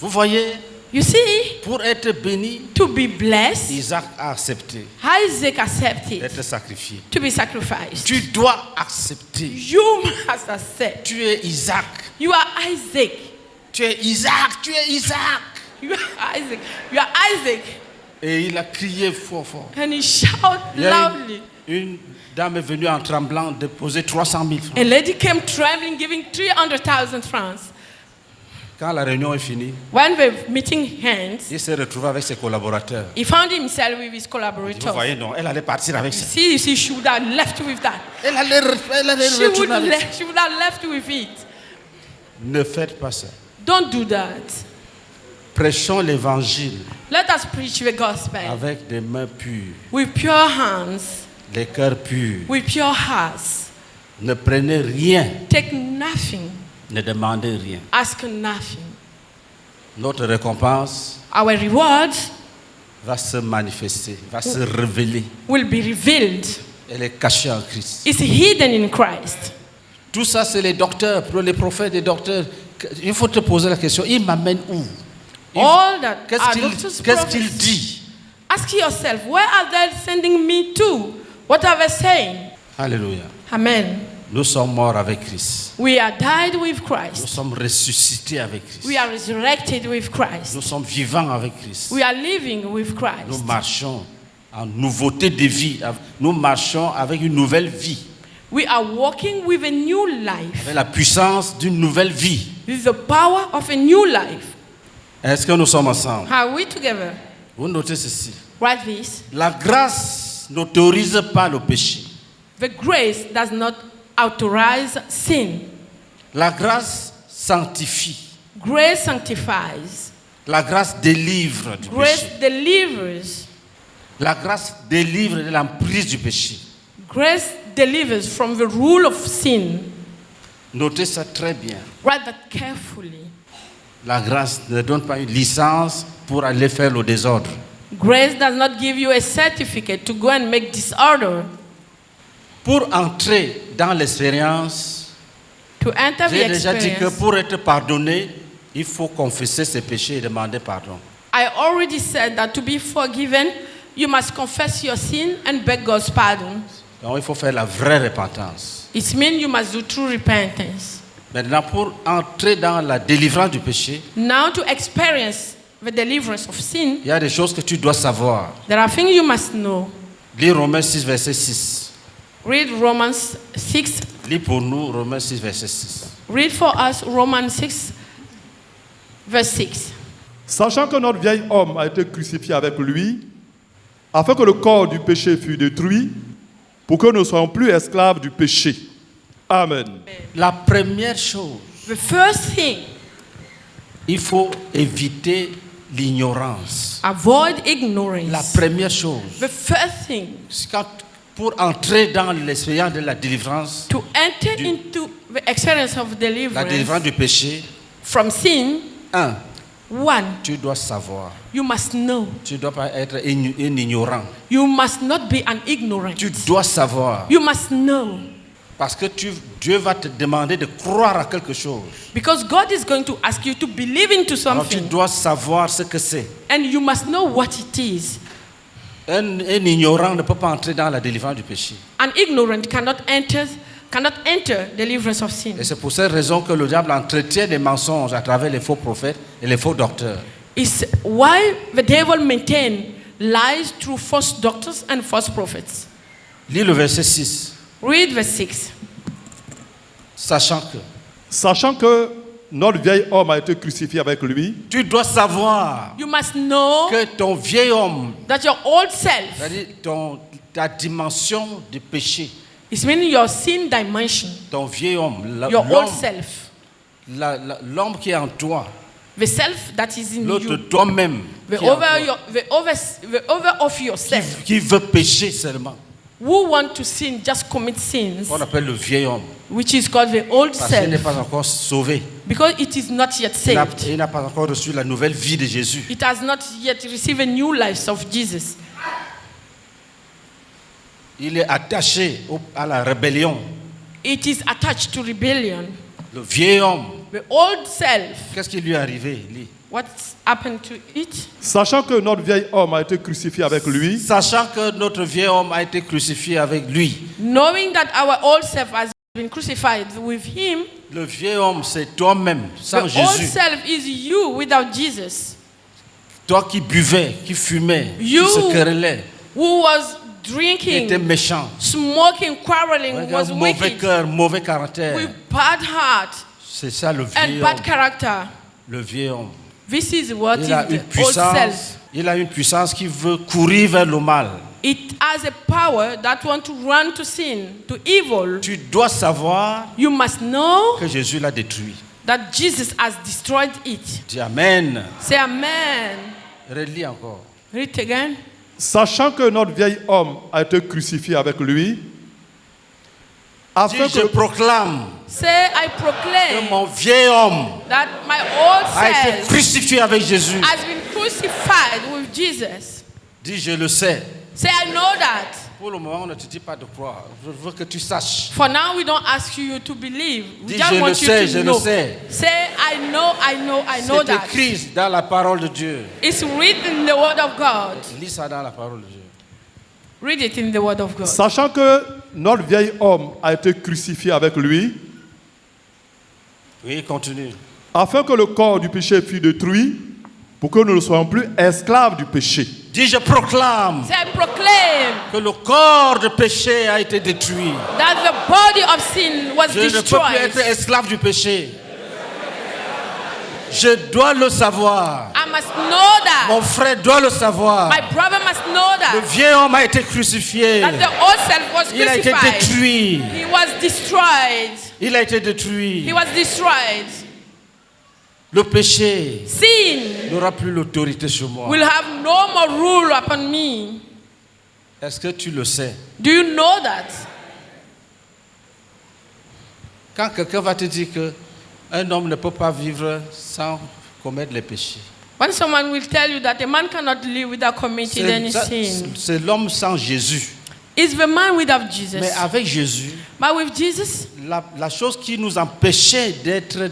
Vous voyez, You see, pour être béni, to be blessed, Isaac a accepté Isaac accepted d'être sacrifié. to be sacrificed. Tu dois accepter. You must accept. Tu es Isaac. You are Isaac. Tu es Isaac. Tu es Isaac. You are Isaac. You are Isaac. Et il a crié fort, fort. And he shouted Il y a loudly. une dame est venue en tremblant déposer 300 000 francs. A lady came trembling, giving 300,000 francs. Quand la réunion est finie, When the meeting ends, il s'est retrouvé avec ses collaborateurs. he found himself with his Vous collaborators. voyez, non, elle allait partir avec ça. See, she would have left with that. Elle allait She would, retourner avec ça. she would have left with it. Ne faites pas ça. Don't do that. Prêchons l'évangile Let us preach the gospel avec des mains pures, with pure hands, des cœurs purs. with pure hearts. Ne prenez rien, Take nothing, ne demandez rien. ask nothing. Notre récompense Our reward va se manifester, va se révéler. will be revealed. Elle est cachée en Christ. It's hidden in Christ. Tout ça, c'est les docteurs, pour les prophètes et docteurs. Il faut te poser la question, il m'amène où? All that Qu'est-ce are doctors' qu'il prophets. dit? Ask yourself, where are they sending me to? What are they saying? Alléluia. Amen. Nous sommes morts avec Christ. We are died with Nous Christ. sommes ressuscités avec Christ. We are resurrected with Christ. Nous sommes vivants avec Christ. We are living with Nous Christ. marchons en nouveauté de vie. Nous marchons avec une nouvelle vie. We are walking with a new life, Avec la puissance d'une nouvelle vie. with the power of a new life. Est-ce que nous sommes ensemble? Are we together? Vous notez ceci. Write this. La grâce n'autorise pas le péché. The grace does not authorize sin. La grâce sanctifie. Grace sanctifies. La grâce délivre du Grace péché. delivers. La grâce délivre de l'emprise du péché. Grace delivers from the rule of sin. Notez ça très bien. Write that carefully. La grâce ne donne pas une licence pour aller faire le désordre. Grace does not give you a certificate to go and make disorder. Pour entrer dans l'expérience, To enter the j'ai déjà dit que experience, pour être pardonné, il faut confesser ses péchés et demander pardon. I already said that to be forgiven, you must confess your sin and beg God's pardon. Donc il faut faire la vraie repentance. It means you must do true repentance. Maintenant, pour entrer dans la délivrance du péché, Now to experience the deliverance of sin, il y a des choses que tu dois savoir. there are things you must know. Lis Romains 6, verset 6. Read Romans 6. Lis pour nous Romains 6, verset 6. Read for us Romans 6, verse 6. Sachant que notre vieil homme a été crucifié avec lui, afin que le corps du péché fût détruit, pour que nous ne soyons plus esclaves du péché. Amen. La première chose, The first thing, il faut éviter l'ignorance. avoid La ignorance. première chose, The first thing, c'est pour entrer dans l'expérience de la délivrance, to enter into the experience of la délivrance deliverance du péché, from sin, 1, one, tu dois savoir. you must know. Tu ne dois pas être un ignorant. You must not be an ignorant. Tu dois savoir. You must know. Parce que Dieu va te demander de croire à quelque chose. Because God is going to ask you to believe into Alors tu something. dois savoir ce que c'est. And you must know what it is. Un ignorant ne peut pas entrer dans la délivrance du péché. An ignorant cannot enter deliverance of sin. Et c'est pour cette raison que le diable entretient des mensonges à travers les faux prophètes et les faux docteurs. It's why the devil maintain lies through false doctors and false prophets. Lis le verset 6. Read verse 6. Sachant que Sachant que notre vieil homme a été crucifié avec lui, tu dois savoir You must know que ton vieil homme, that your old self, c'est-à-dire ta dimension de péché, is meaning your sin dimension, ton vieil homme, your old self, l'homme qui est en toi, the self that is in l'autre you, toi-même, the qui est en over, toi, the over of yourself, qui veut pécher seulement. who want to sin, just commit sins, On appelle le vieil homme, which is called the old parce qu'il n'est self, pas encore sauvé. because it is not yet saved. Il n'a pas encore reçu la nouvelle vie de Jésus. It has not yet received a new life of Jesus. Il est attaché à la rébellion. It is attached to rebellion. Le vieil homme, The old self, qu'est-ce qui lui est arrivé, lui? what's happened to it? sachant que notre vieil homme a été crucifié avec lui, Sachant que notre vieil homme a été crucifié avec lui. Knowing that our old self has been crucified with him, Le vieil homme, c'est toi-même, the sans old Jésus. self is you without Jesus. Toi qui buvais, qui fumais, You qui se querellais, who was qui drinking, était méchant, smoking, quarreling, avec was un mauvais wicked, cœur, mauvais caractère. with bad heart C'est ça le and vieil bad homme. character. Le vieil homme. This is what is Il a une the old self. puissance. Il a une puissance qui veut courir vers le mal. It has a power that wants to run to sin, to evil. Tu dois savoir You must know que Jésus l'a détruit. that Jesus has destroyed it. Dis Amen. Say amen. Relis encore. Read it again. sachant que notre vieil homme a été crucifié avec lui, afin Dis, je que proclame Say, I que proclaim mon vieil homme that my old a été self crucifié avec Jésus. has been crucified with Jesus. Dis, je le sais. Say, I know that. Pour le moment, on ne te dit pas de croire. Je veux que tu saches. For now, we don't ask you to believe. We Dis, just je le want sais, you je to le know. sais. Say, I know C'est that. écrit dans la parole de Dieu. It's written in the Word of God. Lis ça dans la parole de Dieu. Read it in the Word of God. sachant que notre vieil homme a été crucifié avec lui, Oui, continue. afin que le corps du péché fût détruit, pour que nous ne soyons plus esclaves du péché. Dis, je proclame Say, I proclaim que le corps de péché a été détruit. that the body of sin was Je ne peux plus destroyed. être esclave du péché. Je dois le savoir. I must know that. Mon frère doit le savoir. My brother must know Le that. vieil homme a été crucifié. That the old self was Il a été crucified. détruit. He was destroyed. Il a été He détruit. was destroyed. Le péché Sin n'aura plus l'autorité sur moi. will have no more rule upon me. Est-ce que tu le sais? Do you know that? Quand quelqu'un va te dire que un homme ne peut pas vivre sans commettre les péchés, When someone will tell you that a man cannot live without committing any sin, c'est l'homme sans Jésus. it's the man without Jesus. Mais avec Jésus, But with Jesus, la chose qui nous empêchait d'être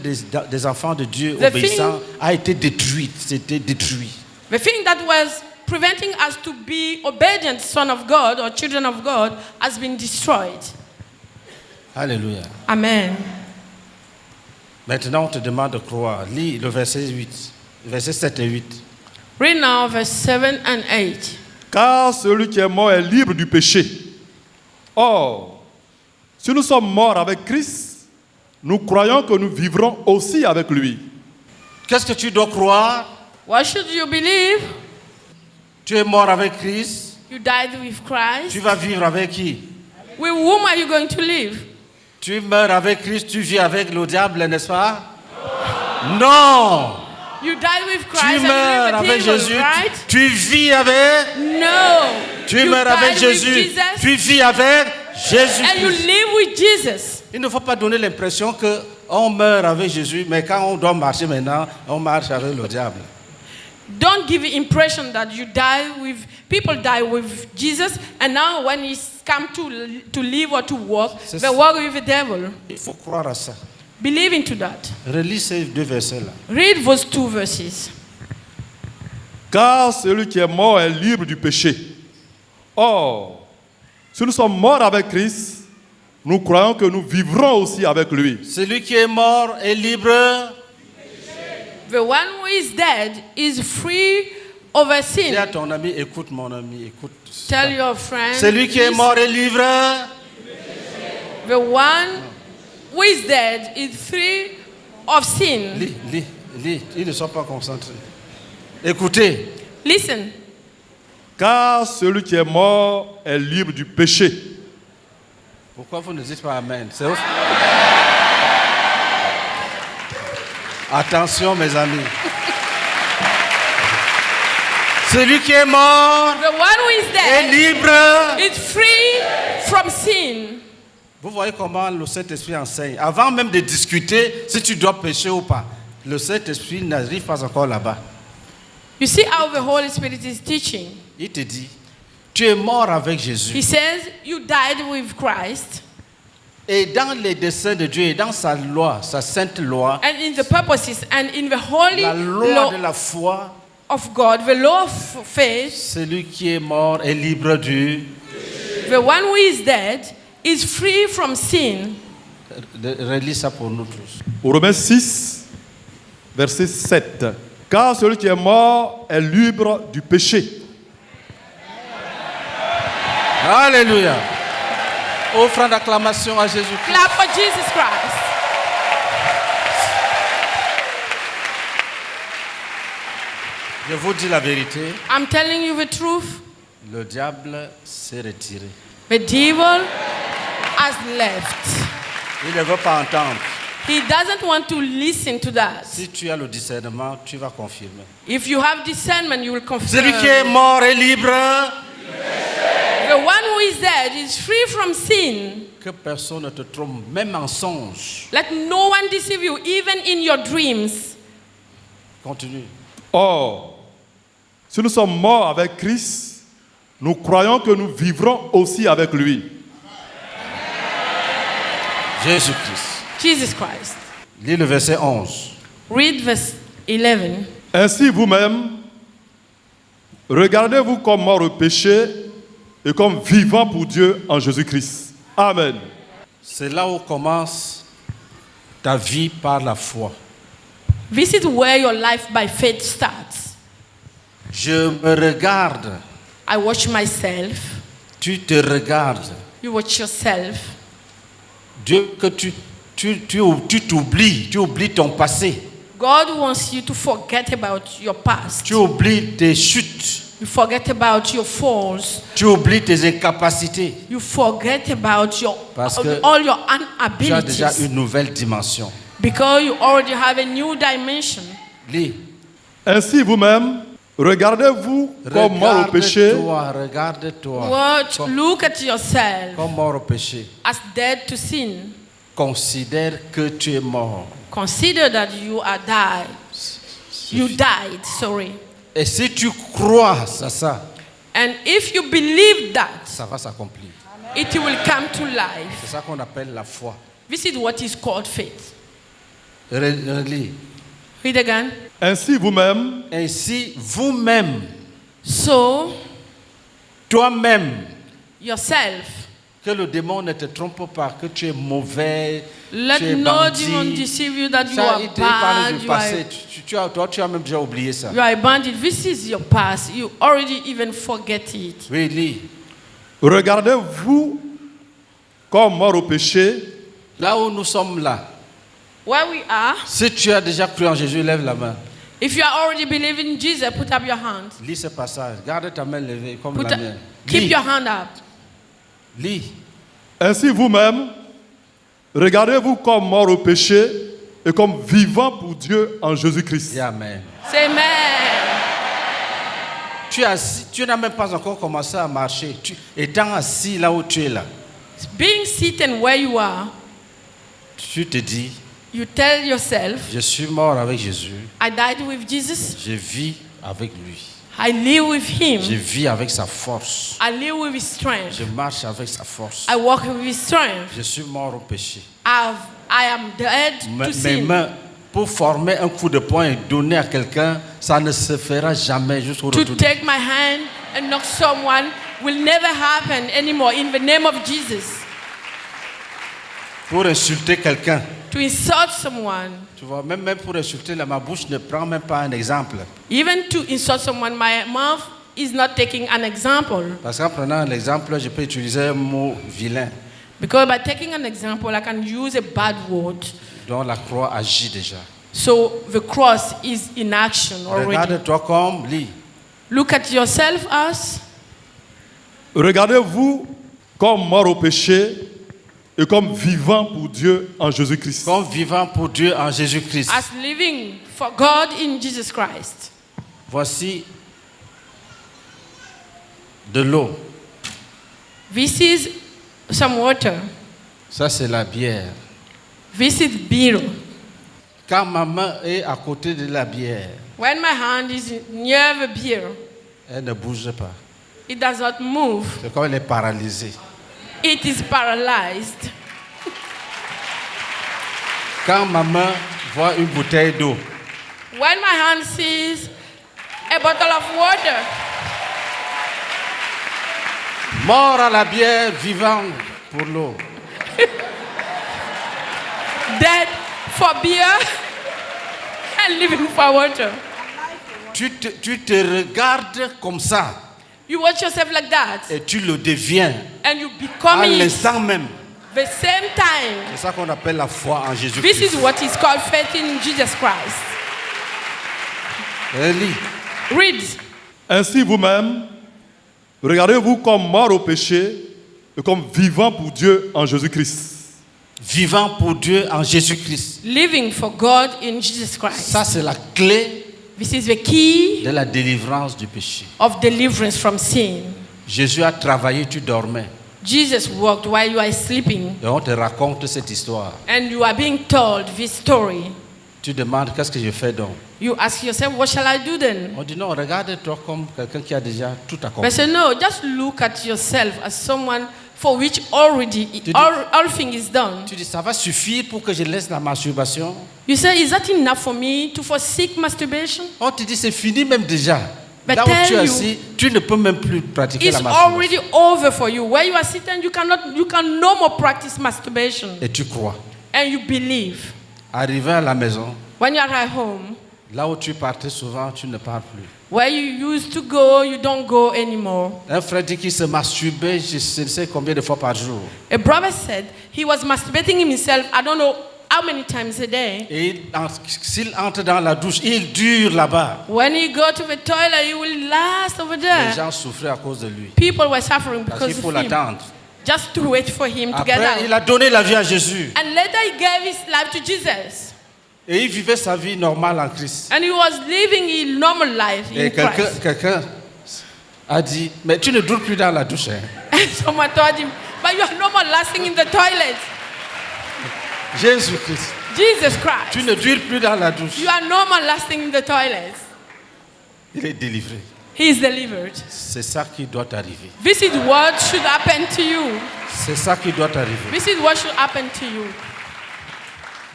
des enfants de Dieu The obéissants a été détruite. C'était détruit. the thing that was preventing us to be obedient son of God or children of God has been destroyed. Alléluia. Amen. Maintenant, on te demande de croire. Lis le verset 8, verset 7 et 8. Read now verse 7 and 8. Car celui qui est mort est libre du péché. Or, si nous sommes morts avec Christ, nous croyons que nous vivrons aussi avec lui. Qu'est-ce que tu dois croire? What should you believe? Tu es mort avec Christ. You died with Christ. Tu vas vivre avec qui? With whom are you going to live? Tu meurs avec Christ, tu vis avec le diable, n'est-ce pas? Non! You died with Tu Christ meurs and you avec live with Jésus, evil, right? tu vis avec. No. Tu You meurs avec died with Jésus, Jesus tu vis avec Jésus. and you live with Jesus. Il ne faut pas donner l'impression que on meurt avec Jésus, mais quand on doit marcher maintenant, on marche avec le diable. Don't give the impression that you die with, people die with Jesus, and now when he's come to live or to walk, C'est they ça. walk with the devil. Il faut croire à ça. Believe into that. Relis ces deux versets-là. Read those two verses. Car celui qui est mort est libre du péché. Or, si nous sommes morts avec Christ, nous croyons que nous vivrons aussi avec lui. Celui qui est mort est libre. The one who is dead is free over sin. Dis à ton ami, écoute mon ami, écoute. Tell your friend. Celui qui est mort est libre. The one who is dead is free of sin. Lis. Ils ne sont pas concentrés. Écoutez. Listen. Car celui qui est mort est libre du péché. Pourquoi vous ne dites pas Amen? C'est ouf. Attention, mes amis. Celui qui est mort The one who is est dead libre. is free from sin. Vous voyez comment le Saint-Esprit enseigne. Avant même de discuter si tu dois pécher ou pas, le Saint-Esprit n'arrive pas encore là-bas. You see how the Holy Spirit is teaching. Il te dit, tu es mort avec He Jésus. says, you died with Christ. Et dans les desseins de Dieu et dans sa loi, sa sainte loi, And in the purposes and in the holy la loi law de la foi, of God, the law of faith, celui qui est mort est libre du... the one who is dead is free from sin. Relis ça pour nous tous. Romains 6, verset 7. Car celui qui est mort est libre du péché. Alléluia. Offrant d'acclamation à Jésus-Christ. Clap for Jesus Christ. Je vous dis la vérité, I'm telling you the truth. le diable s'est retiré. The devil has left. Il ne veut pas entendre. He doesn't want to listen to that. Si tu as le discernement, tu vas confirmer. If you have discernment, you will confirm. Celui qui est mort est libre. The one who is dead is free from sin. Que personne ne te trompe, même en songe. Let no one deceive you, even in your dreams. Continue. Or, si nous sommes morts avec Christ, nous croyons que nous vivrons aussi avec lui. Jésus-Christ. Jesus Christ. Lis le verset 11. Read verse 11. Ainsi vous-même, regardez-vous comme morts au péché et comme vivants pour Dieu en Jésus-Christ. Amen. C'est là où commence ta vie par la foi. This is where your life by faith starts. Je me regarde. I watch myself. Tu te regardes. You watch yourself. Dieu, que tu t'oublies. Tu oublies ton passé. God wants you to forget about your past. Tu oublies tes chutes. You forget about your falls. Tu oublies tes incapacités. You forget about Parce que all your Tu as déjà inabilities. une nouvelle dimension. Because you already have a new dimension. Lis. Ainsi vous-même, regardez-vous comme morts au péché Regarde-toi. Watch, look at yourself Comme mort au péché. as dead to sin. Considère que tu es mort. Consider that you are died. You died, sorry. Et si tu crois à ça, And if you believe that, ça va s'accomplir. it will come to life. C'est ça qu'on appelle la foi. This is what is called faith. Relis. Read again. Ainsi vous-même, Ainsi, vous-même, So, toi-même, yourself, que le démon ne te trompe pas, que tu es mauvais, let tu es no bandit. demon deceive you that you Ça, are il te parle bad, du you are, passé. Toi, tu as même déjà oublié ça. you are a bandit. This is your past. You already even forget it. Oui, lis. regardez-vous comme morts au péché Là où nous sommes là, Where we are, si tu as déjà cru en Jésus, lève la main. if you are already believing in Jesus, put up your hand. Lis ce passage. Garde ta main levée comme Put la up, mienne. keep Lis. your hand up. Lis. Ainsi vous-même, regardez-vous comme morts au péché et comme vivants pour Dieu en Jésus-Christ. Dis Amen. Say amen. Tu n'as même pas encore commencé à marcher. Étant assis là où tu es là, Being seated where you are, tu te dis, you tell yourself, je suis mort avec Jésus, I died with Jesus. je vis avec lui. I live with him. Je vis avec sa force. I live with his strength. Je marche avec sa force. I walk with his strength. Je suis mort au péché. I am dead to Mes sin. mains, pour former un coup de poing et donner à quelqu'un, ça ne se fera jamais jusqu'au To retour. take my hand and knock someone will never happen anymore in the name of Jesus. Pour insulter quelqu'un, To insult someone, tu vois, même pour insulter, là, ma bouche ne prend même pas un exemple. even to insult someone, my mouth is not taking an example. Parce qu'en prenant un exemple, je peux utiliser un mot vilain. Because by taking an example, I can use a bad word. Donc la croix agit déjà. So the cross is in action already. Regarde-toi comme, lis. Look at yourself as Regardez-vous comme mort au péché et comme vivant pour Dieu en Jésus-Christ. Comme vivant pour Dieu en Jésus-Christ. as living for God in Jesus Christ. Voici de l'eau. This is some water. Ça, c'est la bière. This is beer. Quand ma main est à côté de la bière, When my hand is near the beer, elle ne bouge pas. it does not move. C'est comme elle est paralysée. It is paralyzed. Quand ma main voit une bouteille d'eau, When my hand sees a bottle of water, mort à la bière, vivant pour l'eau. dead for beer and living for water. Tu te regardes comme ça You watch yourself like that et tu le deviens and you à become it l'instant même. the same time. C'est ça qu'on appelle la foi en This Jésus-Christ. is what is called faith in Jesus Christ. Lis. Read. Ainsi vous-même, regardez-vous comme mort au péché et comme vivant pour Dieu en Jésus-Christ. Vivant pour Dieu en Jésus-Christ. Living for God in Jesus Christ. Ça, c'est la clé This is the key de la délivrance du péché. of deliverance from sin. Jésus a travaillé, tu dormais. Jesus walked while you are sleeping, Et on te raconte cette histoire. and you are being told this story. Tu demandes, qu'est-ce que je fais donc? You ask yourself, what shall I do then? On dit non, regarde-toi comme quelqu'un qui a déjà tout But accompli. say, no, just look at yourself as someone for which already dis- all thing is done. Tu dis, ça va suffire pour que je laisse la masturbation? You say, is that enough for me to forsake masturbation? On te dit, c'est fini même déjà. But Là où tu es tell you, assis, tu ne peux même plus pratiquer It's la masturbation. already over for you. Where you are sitting, you can no more practice masturbation. Et tu crois. And you believe. Arrivé à la maison, When you are at home, là où tu partais souvent, tu ne pars plus. where you used to go, you don't go anymore. Un frère dit qu'il se masturbait, je ne sais combien de fois par jour. A brother said he was masturbating himself, I don't know how many times a day. Et s'il entre dans la douche, il dure là-bas. When he go to the toilet, he will last over Les there. gens souffraient à cause de lui. People were suffering Parce because qu'il faut of him. l'attendre. Just to wait for him to get Après, il out. a donné la vie à Jésus. And later he gave his life to Jesus. Et il vivait sa vie normale en Christ. And he was living a normal life in Et Christ. quelqu'un a dit, mais tu ne dors plus dans la douche. Hein. And someone told him, but you are no more lasting in the toilet. Jésus-Christ, Jesus tu Christ. ne dures plus dans la douche. You are no more lasting in the toilet. Il est délivré. He is delivered. C'est ça qui doit arriver. This is what should happen to you. C'est ça qui doit arriver. This is what should happen to you.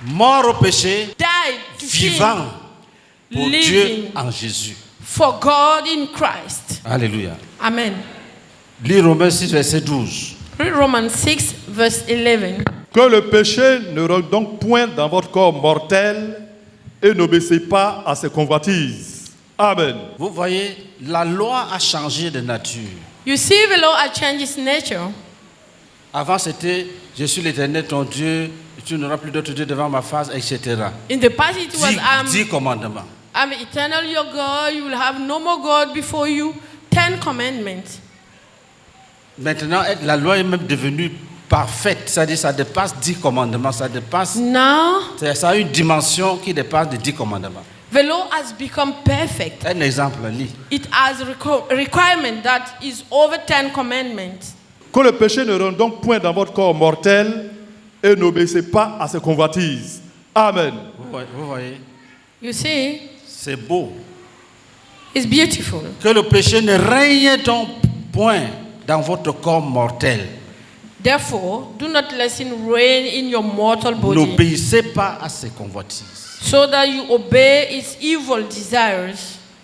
Mort au péché, Die to vivant sin, pour living Dieu en Jésus. for God in Christ. Alléluia. Amen. Lis Romains 6, verset 12. Read Romans 6, verse 11. Que le péché ne règne donc point dans votre corps mortel et n'obéissez pas à ses convoitises. Amen. Vous voyez, la loi a changé de nature. You see, the law has changed its nature. Avant, c'était je suis l'Éternel, ton Dieu, tu n'auras plus d'autre Dieu devant ma face, etc. In the past, it was, 10 commandements. I'm eternal, your God. You will have no more God before you. 10 commandments. Maintenant, la loi est même devenue parfaite, c'est-à-dire ça dépasse 10 commandements, ça dépasse, Now, ça a une dimension qui dépasse les 10 commandements. the law has become perfect. Un exemple, lis. It has a requirement that is over 10 commandments. Que le péché ne règne donc point dans votre corps mortel et n'obéissez pas à ses convoitises. Amen. Vous voyez, You see, c'est beau. it's beautiful. Que le péché ne règne donc point dans votre corps mortel. Therefore, do not let sin reign in your mortal body, N'obéissez pas à ses convoitises. so that you obey its evil desires.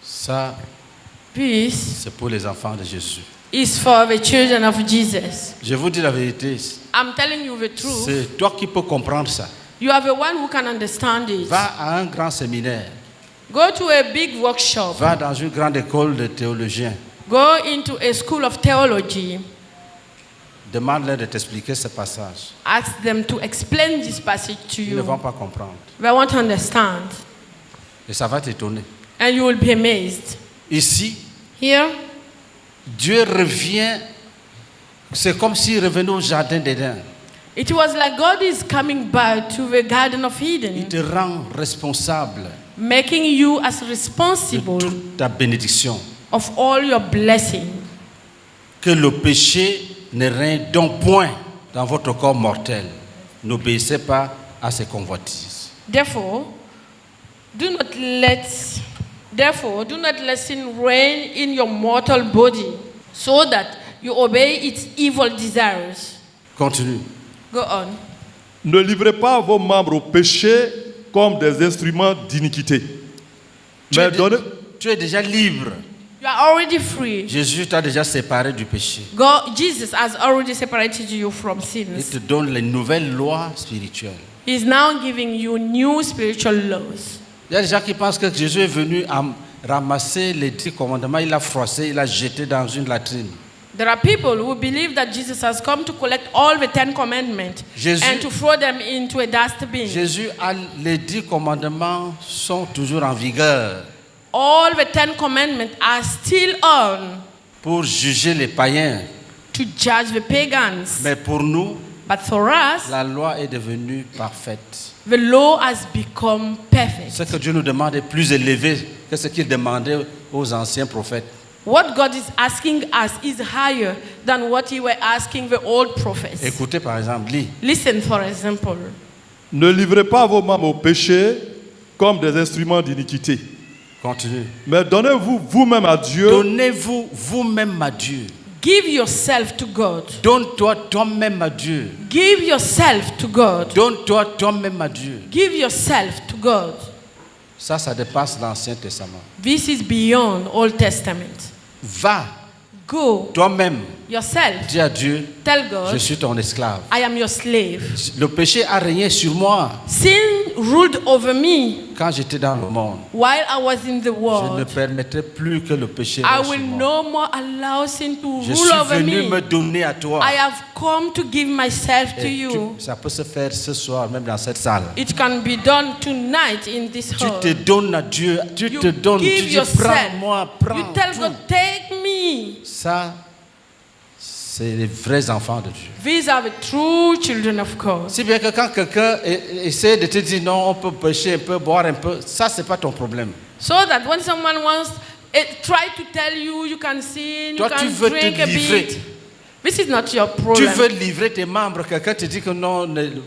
Ça, Peace c'est pour les enfants de Jésus. is for the children of Jesus. Je vous dis la vérité, I'm telling you the truth. c'est toi qui peux comprendre ça. You are the one who can understand it. Va à un grand séminaire, Go to a big workshop. va dans une grande école de théologiens. Go into a school of theology. Demande-leur de t'expliquer ce passage. Ask them to explain this passage to Ils ne vont you. pas comprendre. They won't understand. Et ça va t'étonner. And you will be amazed. Ici, Here, Dieu revient. C'est comme s'il revenait au jardin d'Éden. it was like God is coming back to the Garden of Il Eden, te rend responsable making you as de responsible toute ta bénédiction. of all your blessing. Que le péché ne règne donc point dans votre corps mortel. N'obéissez pas à ses convoitises. Therefore, do not let sin reign in your mortal body, so that you obey its evil desires. Continue. Go on. Ne livrez pas vos membres au péché comme des instruments d'iniquité. Mais donnez, Tu es déjà libre. You are already free. Jésus t'a déjà séparé du péché. Jesus has already separated you from Il sins. te donne les nouvelles lois spirituelles. He is now giving you new spiritual laws. Il y a des gens qui pensent que Jésus est venu à ramasser les 10 commandements, il a froissé, il a jeté dans une latrine. There are people who believe that Jesus has come to collect all the 10 commandments Jésus- and to throw them into a dustbin. Jésus a les 10 commandements sont toujours en vigueur All the 10 commandments are still on pour juger les païens. to judge the pagans. Mais pour nous, But for us, la loi est devenue parfaite. the law has become perfect. Ce que Dieu nous demande est plus élevé que ce qu'il demandait aux anciens prophètes. What God is asking us is higher than what He were asking the old prophets. Écoutez par exemple, lis. Listen, for example. ne livrez pas vos membres au péché comme des instruments d'iniquité. Continue. Mais donnez-vous vous-même à Dieu Donnez-vous vous-même à Dieu. Give yourself to God. Donne-toi toi-même à Dieu. Give yourself to God. Donne-toi toi-même à Dieu. Give yourself to God. Ça dépasse l'Ancien Testament. This is beyond Old Testament. Va Go toi-même. yourself. Dis à Dieu, Tell je God, suis ton esclave. I am your slave. Le péché a régné sur moi Sin ruled over me quand j'étais dans le monde. while I was in the Je ne world. permettrai plus que le péché I règne sur will moi. no more allow sin to Je rule suis over venu me me. donner à toi. I have come to give myself to Et you. ça peut se faire ce soir, même dans cette salle. It can be done tonight in this Tu hall. te donnes à Dieu, tu You te donnes, tu give dis yourself. prends-moi, You prends tell tout. God, take me. Ça, c'est les vrais enfants de Dieu. These are the true children of God. Si bien que quand quelqu'un essaie de te dire non, on peut pécher un peu, boire un peu, ça c'est pas ton problème. So that when someone wants, try to tell you, you can sin, you Toi, tu can veux te drink a livrer. bit. This is not your Tu problem. veux livrer tes membres, quelqu'un te dit que non,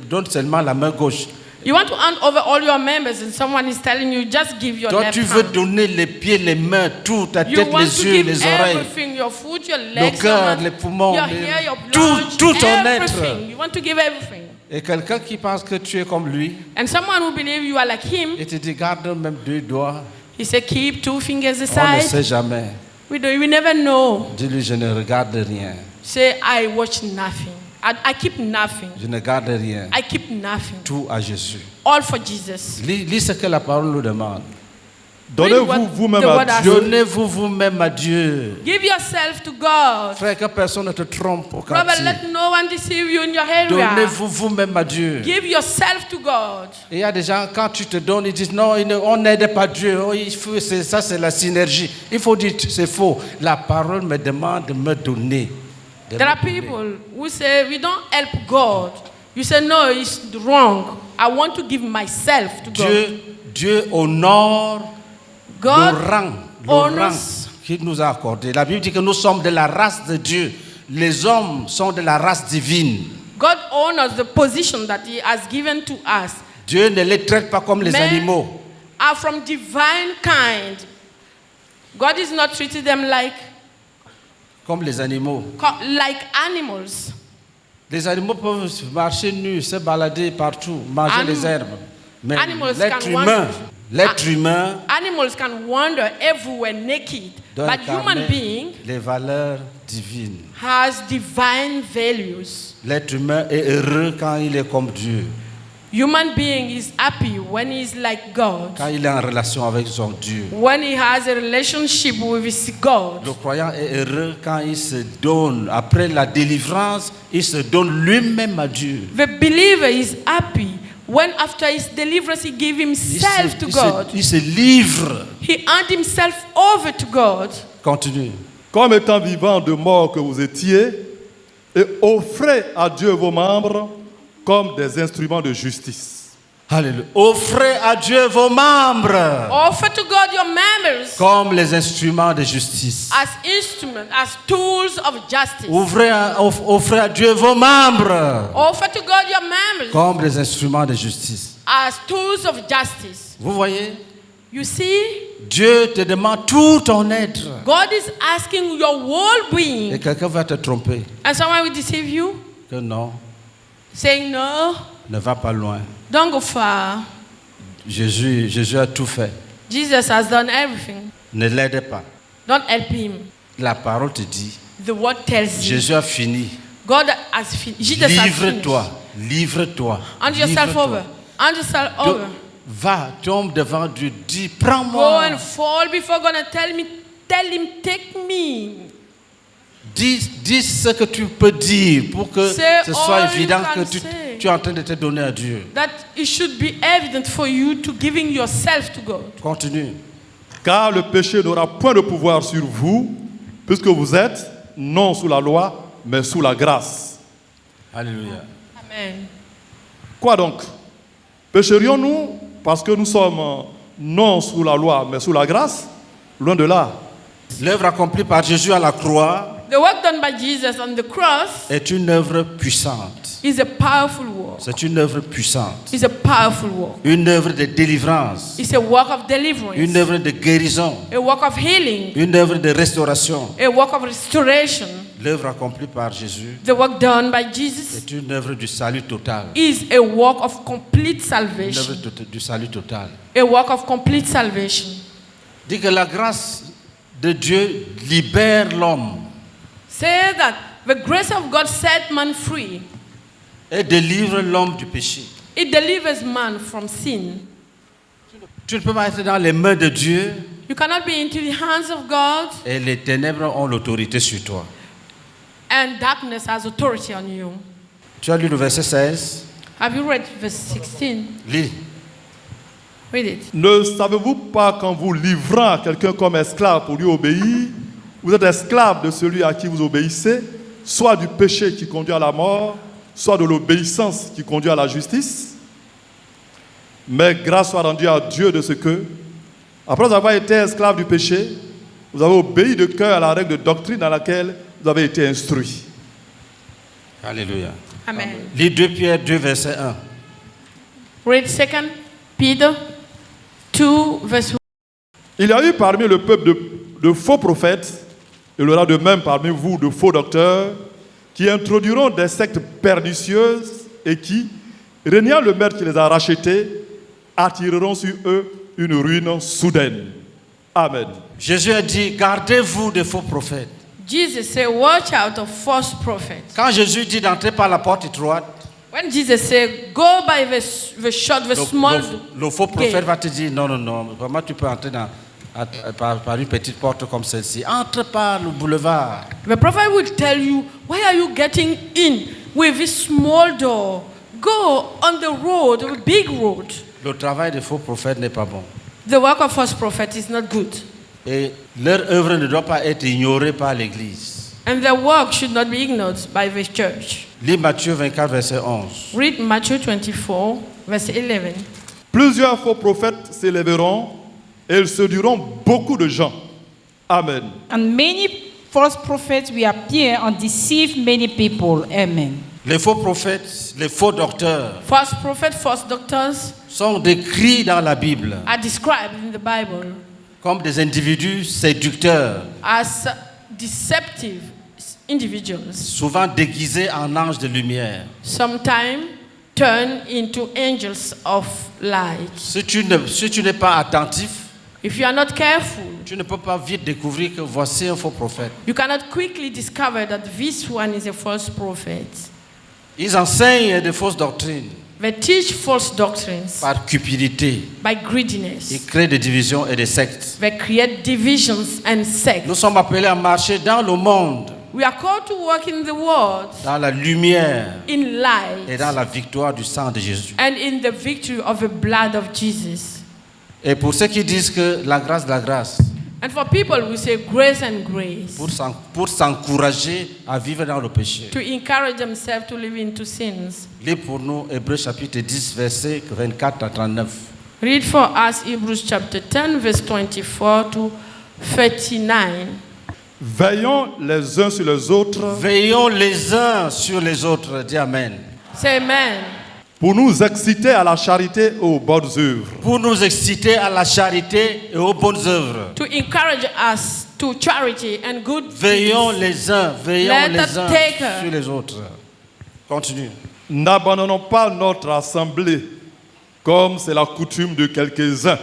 donne seulement la main gauche. You want to hand over all your members and someone is telling you, just give your Toi, left tu veux hand. donner les pieds, les mains, tout, ta You tête, want les to yeux, give les oreilles, everything, your foot, your le legs, your, cœur, hand, les poumons, your les- hair, your tout, blood, tout ton everything. être. You want to give everything. Et quelqu'un qui pense que tu es comme lui, And someone who believes you are like him, il te dit garde même 2 doigts, he said, keep 2 fingers on ne aside. sait jamais. We never know. Dis-lui je ne regarde rien, Say, I watch nothing. I keep nothing. je ne garde rien, I keep nothing. tout à Jésus. All for Jesus. Lis ce que la parole nous demande. Donnez-vous what vous-même the à word has- Dieu Donnez-vous vous-même à Dieu. Give yourself to God. Frère, que personne ne te trompe au Brother, quartier. let no one deceive you in your area. Donnez-vous vous-même à Dieu. Give yourself to God. Et il y a des gens, quand tu te donnes, ils disent non, on n'aide pas Dieu. Oh, ça, c'est la synergie. Il faut dire, c'est faux. La parole me demande de me donner. De There me are donner. people who say, we don't help God. You say, no, it's wrong. I want to give myself to God. Dieu honore God le rang honors. qu'il nous a accordé. La Bible dit que nous sommes de la race de Dieu. Les hommes sont de la race divine. God honors the position that He has given to us. Dieu ne les traite pas comme les Men animaux. are from divine kind. God is not treating them like Animals. animals. Les animaux peuvent marcher nus, se balader partout, manger les herbes. Mais Animals l'être can humain, wander. Animals can wander everywhere naked, doit but human incarner being les valeurs divines. has divine values. L'être humain est heureux quand il est comme Dieu. Human being is happy when he's like God. Quand il est en relation avec son Dieu. When he has a relationship with his God. Le croyant est heureux quand il se donne. Après la délivrance, il se donne lui-même à Dieu. The believer is happy when after his deliverance he gives himself to God. Il se livre. He hands himself over to God. Continue. Comme étant vivant de mort que vous étiez, et offrez à Dieu vos membres comme des instruments de justice. Alléluia. Offrez à Dieu vos membres Offer to God your members comme les instruments de justice. as instruments, as tools of justice. Offrez à Dieu vos membres Offer to God your members comme les instruments de justice. as tools of justice. Vous voyez, You see, Dieu te demande tout ton être. God is asking your whole Et being. quelqu'un va te tromper. And someone will deceive you, Que non, saying, no, ne va pas loin. don't go far. Jésus a tout fait. Jesus has done everything. Ne l'aide pas. Don't help him. La parole te dit, The word tells you. Jésus a fini. God has finished. Jesus has finished. Livre-toi. Livre-toi. Hand yourself Livre-toi. over. Hand yourself over. Va, tombe devant Dieu, dis, Go prends-moi. and fall before God and tell him, take me. Dis ce que tu peux dire pour que Say ce soit all you évident can que tu say. es en train de te donner à Dieu. That it should be evident for you to giving yourself to God. Continue. Car le péché n'aura point de pouvoir sur vous, puisque vous êtes non sous la loi, mais sous la grâce. Alléluia. Amen. Quoi donc? Pécherions-nous parce que nous sommes non sous la loi, mais sous la grâce? Loin de là. L'œuvre accomplie par Jésus à la croix The work done by Jesus on the cross est une œuvre puissante. is a powerful work. C'est une œuvre puissante. It's a powerful work. Une œuvre de délivrance. It's a work of deliverance. Une œuvre de guérison. A work of healing. Une œuvre de restauration. A work of restoration. L'œuvre accomplie par Jésus The work done by Jesus est une œuvre du salut total. is a work of complete Une œuvre salvation. du salut total. A work of complete salvation. Dit que la grâce de Dieu libère l'homme Say that the grace of God set man free. et délivre l'homme du péché. It delivers man from sin. Tu ne peux pas être dans les mains de Dieu You cannot be into the hands of God et les ténèbres ont l'autorité sur toi. and darkness has authority on you. Tu as lu le verset 16? Have you read verse 16? Lis. Read it. Ne savez-vous pas qu'en vous livrant à quelqu'un comme esclave pour lui obéir, vous êtes esclave de celui à qui vous obéissez, soit du péché qui conduit à la mort, soit de l'obéissance qui conduit à la justice? Mais grâce soit rendue à Dieu de ce que, après avoir été esclave du péché, vous avez obéi de cœur à la règle de doctrine dans laquelle vous avez été instruit. Alléluia. Amen. Lis 2 Pierre 2, verset 1. Read 2 Peter 2, verse 1. Il y a eu parmi le peuple de faux prophètes, et il y aura de même parmi vous de faux docteurs, qui introduiront des sectes pernicieuses et qui, régnant le maître qui les a rachetés, attireront sur eux une ruine soudaine. Amen. Jésus a dit, gardez-vous des faux prophètes. Jesus said, watch out of false prophets. Quand Jésus dit d'entrer par la porte étroite, When Jesus said, go by the short, the small le faux prophète gate, va te dire, non, non, non, comment tu peux entrer par une petite porte comme celle-ci? Entre par le boulevard. the prophet will tell you, why are you getting in with this small door? Go on the road, the big road. Le travail des faux prophètes n'est pas bon. The work of false prophet is not good. Et leur œuvre ne doit pas être ignorée par l'Église. And their work should not be ignored by the church. Lis Matthieu 24, verset 11. Read Matthew 24, verse 11. Plusieurs faux prophètes s'élèveront et ils séduiront beaucoup de gens. Amen. And many false prophets will appear and deceive many people. Amen. Les faux prophètes, les faux docteurs False prophets, false doctors sont décrits dans la Bible are described in the Bible comme des individus séducteurs, as deceptive individuals, souvent déguisés en anges de lumière. sometimes turn into angels of light. Si tu n'es pas attentif, If you are not careful, tu ne peux pas vite découvrir que voici un faux prophète. you cannot quickly discover that this one is a false prophet. Ils enseignent des fausses doctrines. They teach false doctrines par cupidité. by greediness. Ils créent des divisions et des sectes. They create divisions and sects. Nous sommes appelés à marcher dans le monde, We are called to walk in the world, dans la lumière in et light, dans la victoire du sang de Jésus. and in the victory of the blood of Jesus. Et pour ceux qui disent que la grâce, And for people who say grace and grace, pour s'encourager à vivre dans le péché. to encourage themselves to live into sins. Lis pour nous Hébreux chapitre 10, versets 24 à 39. Read for us Hebrews chapter 10, verse 24 to 39. Veillons les uns sur les autres Veillons les uns sur les autres. Dis Amen. Say amen. pour nous exciter à la charité et aux bonnes œuvres. Pour nous exciter à la charité et aux bonnes œuvres. To encourage us to charity and good Veillons deeds. les uns Let les us uns take sur les autres. Continue. N'abandonnons pas notre assemblée, comme c'est la coutume de quelques-uns,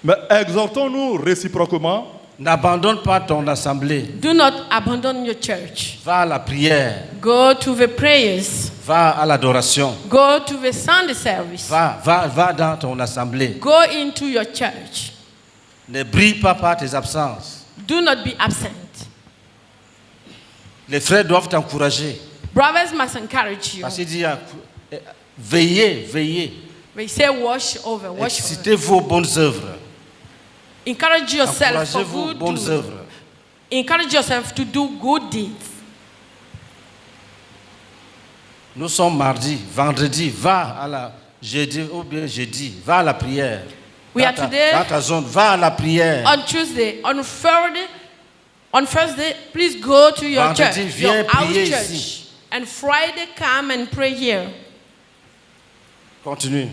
mais exhortons-nous réciproquement, N'abandonne pas ton assemblée. Do not abandon your church. Va à la prière. Go to the prayers. Va à l'adoration. Go to the Sunday service. Va dans ton assemblée. Go into your church. Ne brille pas par tes absences. Do not be absent. Les frères doivent t'encourager. Brothers must encourage you. Parce qu'il dit, veillez. They say wash over. Excitez-vous aux bonnes œuvres. Encourage yourself for Encouragez-vous aux good bonnes deeds. œuvres. Encourage yourself to do good deeds. Nous sommes mardi, vendredi, va à la jeudi, va à la prière. We are today- Dans ta zone, va à la prière. On Tuesday, on Thursday, please go to your Vendredi, church, viens your house prier church. ici. And Friday, come and pray here. Continue.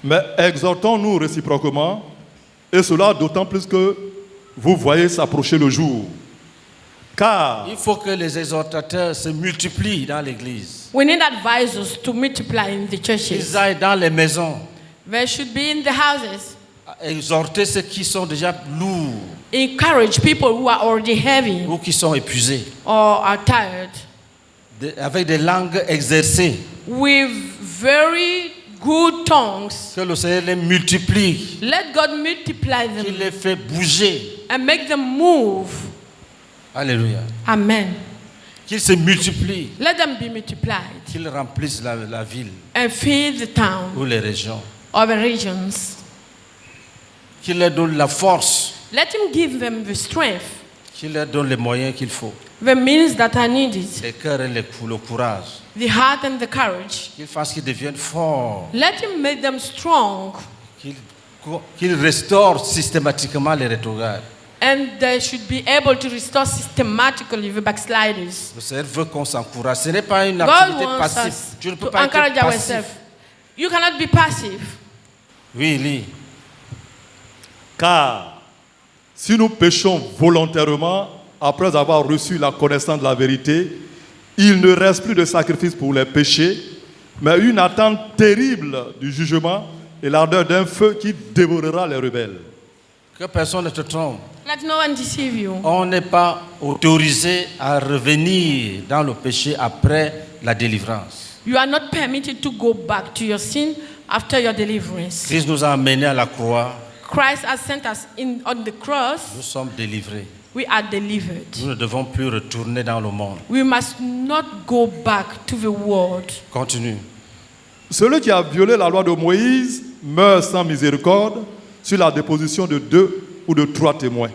mais exhortons-nous réciproquement, et cela d'autant plus que vous voyez s'approcher le jour. Car Il faut que les exhortateurs se multiplient dans l'église. We need advisors to multiply in the churches. Ils aillent dans les maisons, They should be in the houses. exhorter ceux qui sont déjà lourds Encourage people who are already heavy ou qui sont épuisés, or are tired avec des langues exercées. with very good tongues. Que le Seigneur les multiplie, Let God multiply qu'il them les fait bouger. and make them move. Alléluia. Amen. Qu'ils se multiplient, Let them be multiplied qu'ils remplissent la ville and feed the town ou les régions. or the regions. Qu'il leur donne la force, Let Him give them the strength, qu'il leur donne les moyens qu'il faut, the means that are needed, les cœurs et le courage. the heart and the courage. Qu'il fasse qu'ils deviennent forts, Let Him make them strong, qu'il restaure systématiquement les rétrogrades. and they should be able to restore systematically the backsliders. Le Seigneur veut qu'on s'encourage. Ce n'est pas une God activité wants passive. us Tu ne peux to pas être encourage passif. ourselves. You cannot be passive. Oui, lis. Car si nous péchons volontairement après avoir reçu la connaissance de la vérité, il ne reste plus de sacrifice pour les péchés, mais une attente terrible du jugement et l'ardeur d'un feu qui dévorera les rebelles. Que personne ne te trompe. Let no one deceive you. On n'est pas autorisé à revenir dans le péché après la délivrance. You are not permitted to go back to your sin after your deliverance. Christ nous a amenés à la croix. Christ has sent us on the cross. Nous sommes délivrés. We are delivered. Nous ne devons plus retourner dans le monde. We must not go back to the world. Continue. Celui qui a violé la loi de Moïse meurt sans miséricorde sur la déposition de 2 ou de 3 témoins.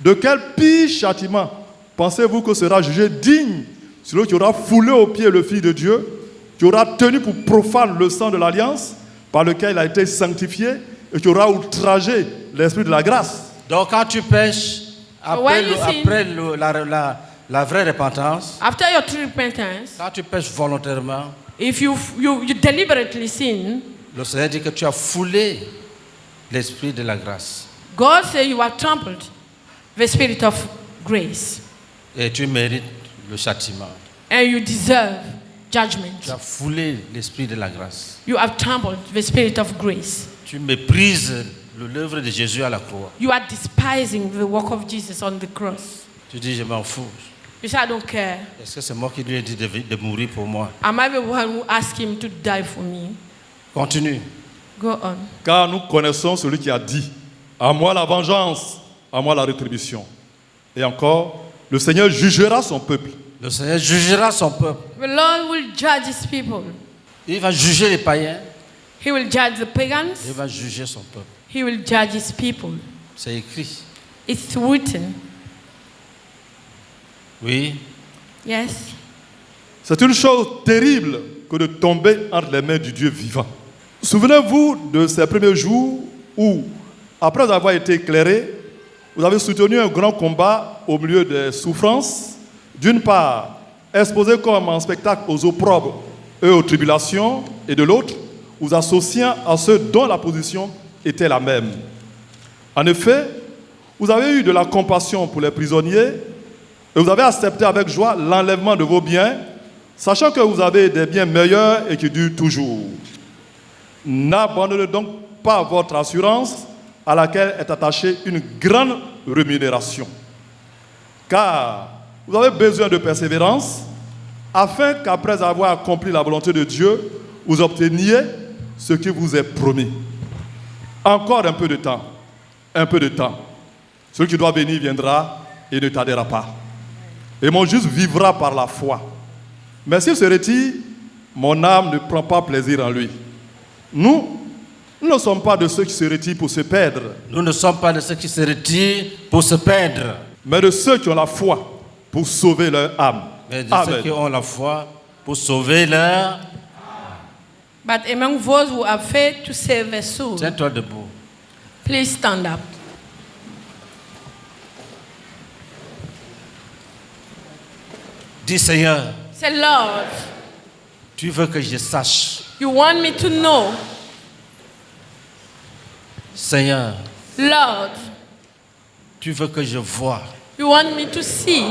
De quel pire châtiment pensez-vous que sera jugé digne celui qui aura foulé aux pieds le Fils de Dieu, qui aura tenu pour profane le sang de l'alliance par lequel il a été sanctifié et qui aura outragé l'esprit de la grâce? Donc quand tu pêches, when you sin- après la vraie repentance, After your true repentance, quand tu pêches volontairement, if you deliberately sin, le Seigneur dit que tu as foulé l'esprit de la grâce. God says you have trampled the spirit of grace Et tu mérites le châtiment. and you deserve Tu judgment. as foulé l'esprit de la grâce. You have trampled the spirit of grace. Tu méprises l'œuvre de Jésus à la croix. You are despising the work of Jesus on the cross. Tu dis, je m'en fous. You say, I don't care. Est-ce que c'est moi qui lui ai dit de mourir pour moi? Am I the one who asked him to die for me? Continue. Go on. Car nous connaissons celui qui a dit, à moi la vengeance, à moi la rétribution. Et encore, le Seigneur jugera son peuple. Le Seigneur jugera son peuple. The Lord will judge his people. Il va juger les païens. He will judge the Il pagans. va juger son peuple. He will judge his people. C'est écrit. It's written. Oui. Yes. C'est une chose terrible que de tomber entre les mains du Dieu vivant. Souvenez-vous de ces premiers jours où, après avoir été éclairé, vous avez soutenu un grand combat au milieu des souffrances. D'une part, exposé comme un spectacle aux opprobres et aux tribulations, et de l'autre, vous associant à ceux dont la position était la même. En effet, vous avez eu de la compassion pour les prisonniers et vous avez accepté avec joie l'enlèvement de vos biens, sachant que vous avez des biens meilleurs et qui durent toujours. N'abandonnez donc pas votre assurance à laquelle est attachée une grande rémunération. Car vous avez besoin de persévérance afin qu'après avoir accompli la volonté de Dieu, vous obteniez ce qui vous est promis. Encore un peu de temps. Un peu de temps. Celui qui doit venir viendra et ne tardera pas. Et mon juste vivra par la foi. Mais s'il se retire, mon âme ne prend pas plaisir en lui. Nous ne sommes pas de ceux qui se retirent pour se perdre. Nous ne sommes pas de ceux qui se retirent pour se perdre, Mais de ceux qui ont la foi pour sauver leur âme. mais de ceux qui ont la foi pour sauver leur... But among those who have faith to save their soul, Tiens-toi debout. please stand up. Dis Seigneur, Say, Lord, tu veux que je sache. you want me to know. Seigneur, Lord, tu veux que je vois. you want me to see.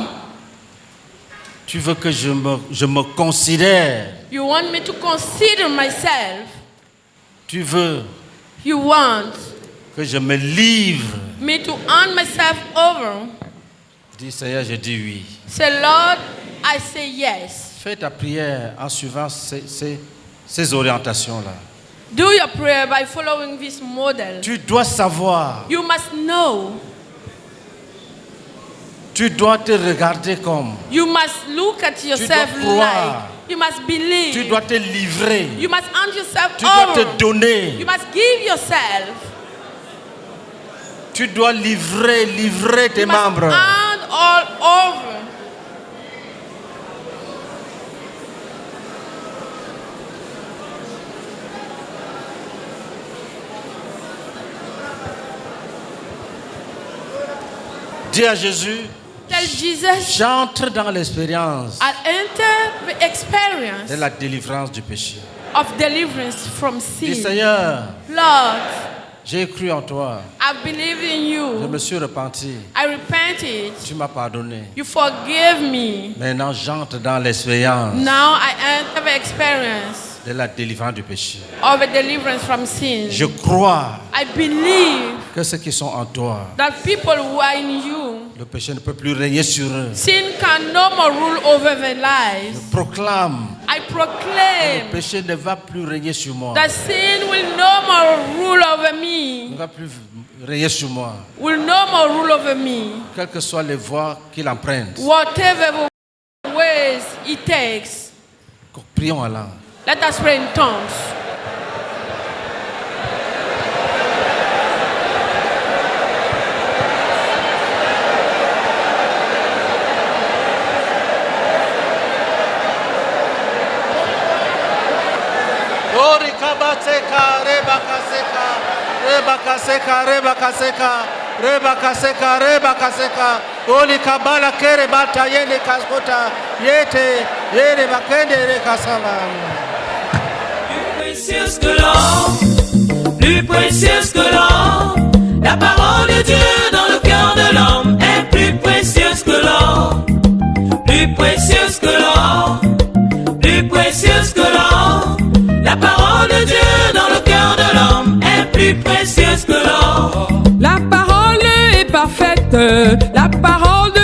Tu veux que je me considère. You want me to consider myself. Tu veux You want que je me livre. me to hand myself over. Dis Seigneur, je dis oui. Say, Lord, I say yes. Fais ta prière en suivant ces orientations-là. Do your prayer by following this model. Tu dois savoir. You must know. Tu dois te regarder comme. You must look at yourself croire. like. You must believe. Tu dois te livrer. You must hand yourself Tu dois over. te donner. You must give yourself. Tu dois livrer tes You must membres. hand all over. Dis à Jésus, Tell Jesus, j'entre dans l'expérience I enter the experience de la délivrance du péché. of deliverance from Dis sin. Seigneur, Lord, j'ai cru en toi. I believe in Je you. me suis repenti. I repented. Tu m'as pardonné. You forgive me. Maintenant, j'entre dans l'expérience Now I enter the experience de la délivrance du péché. of a deliverance from sin. Je crois I believe que ceux qui sont en toi, that people who are in you, le péché ne peut plus régner sur eux. sin can no more rule over their lives. Proclame, I le proclaim péché ne va plus régner sur moi. that sin will no more rule over Ne me, va plus régner sur moi. will no more rule over me. Quelles que soient les voies qu'il emprunte. Whatever the ways it takes, Prions en langue. let us pray in tongues. Oli kabala kere bata yene kaskota yete yene bakende kasala. Plus précieuse que l'or, plus précieuse que l'or. La parole de Dieu dans le cœur de l'homme est plus précieuse que l'or, plus précieuse que l'or, plus précieuse que l'or. La parole de Dieu dans le cœur de l'homme est plus précieuse que l'or. La parole est parfaite, la parole de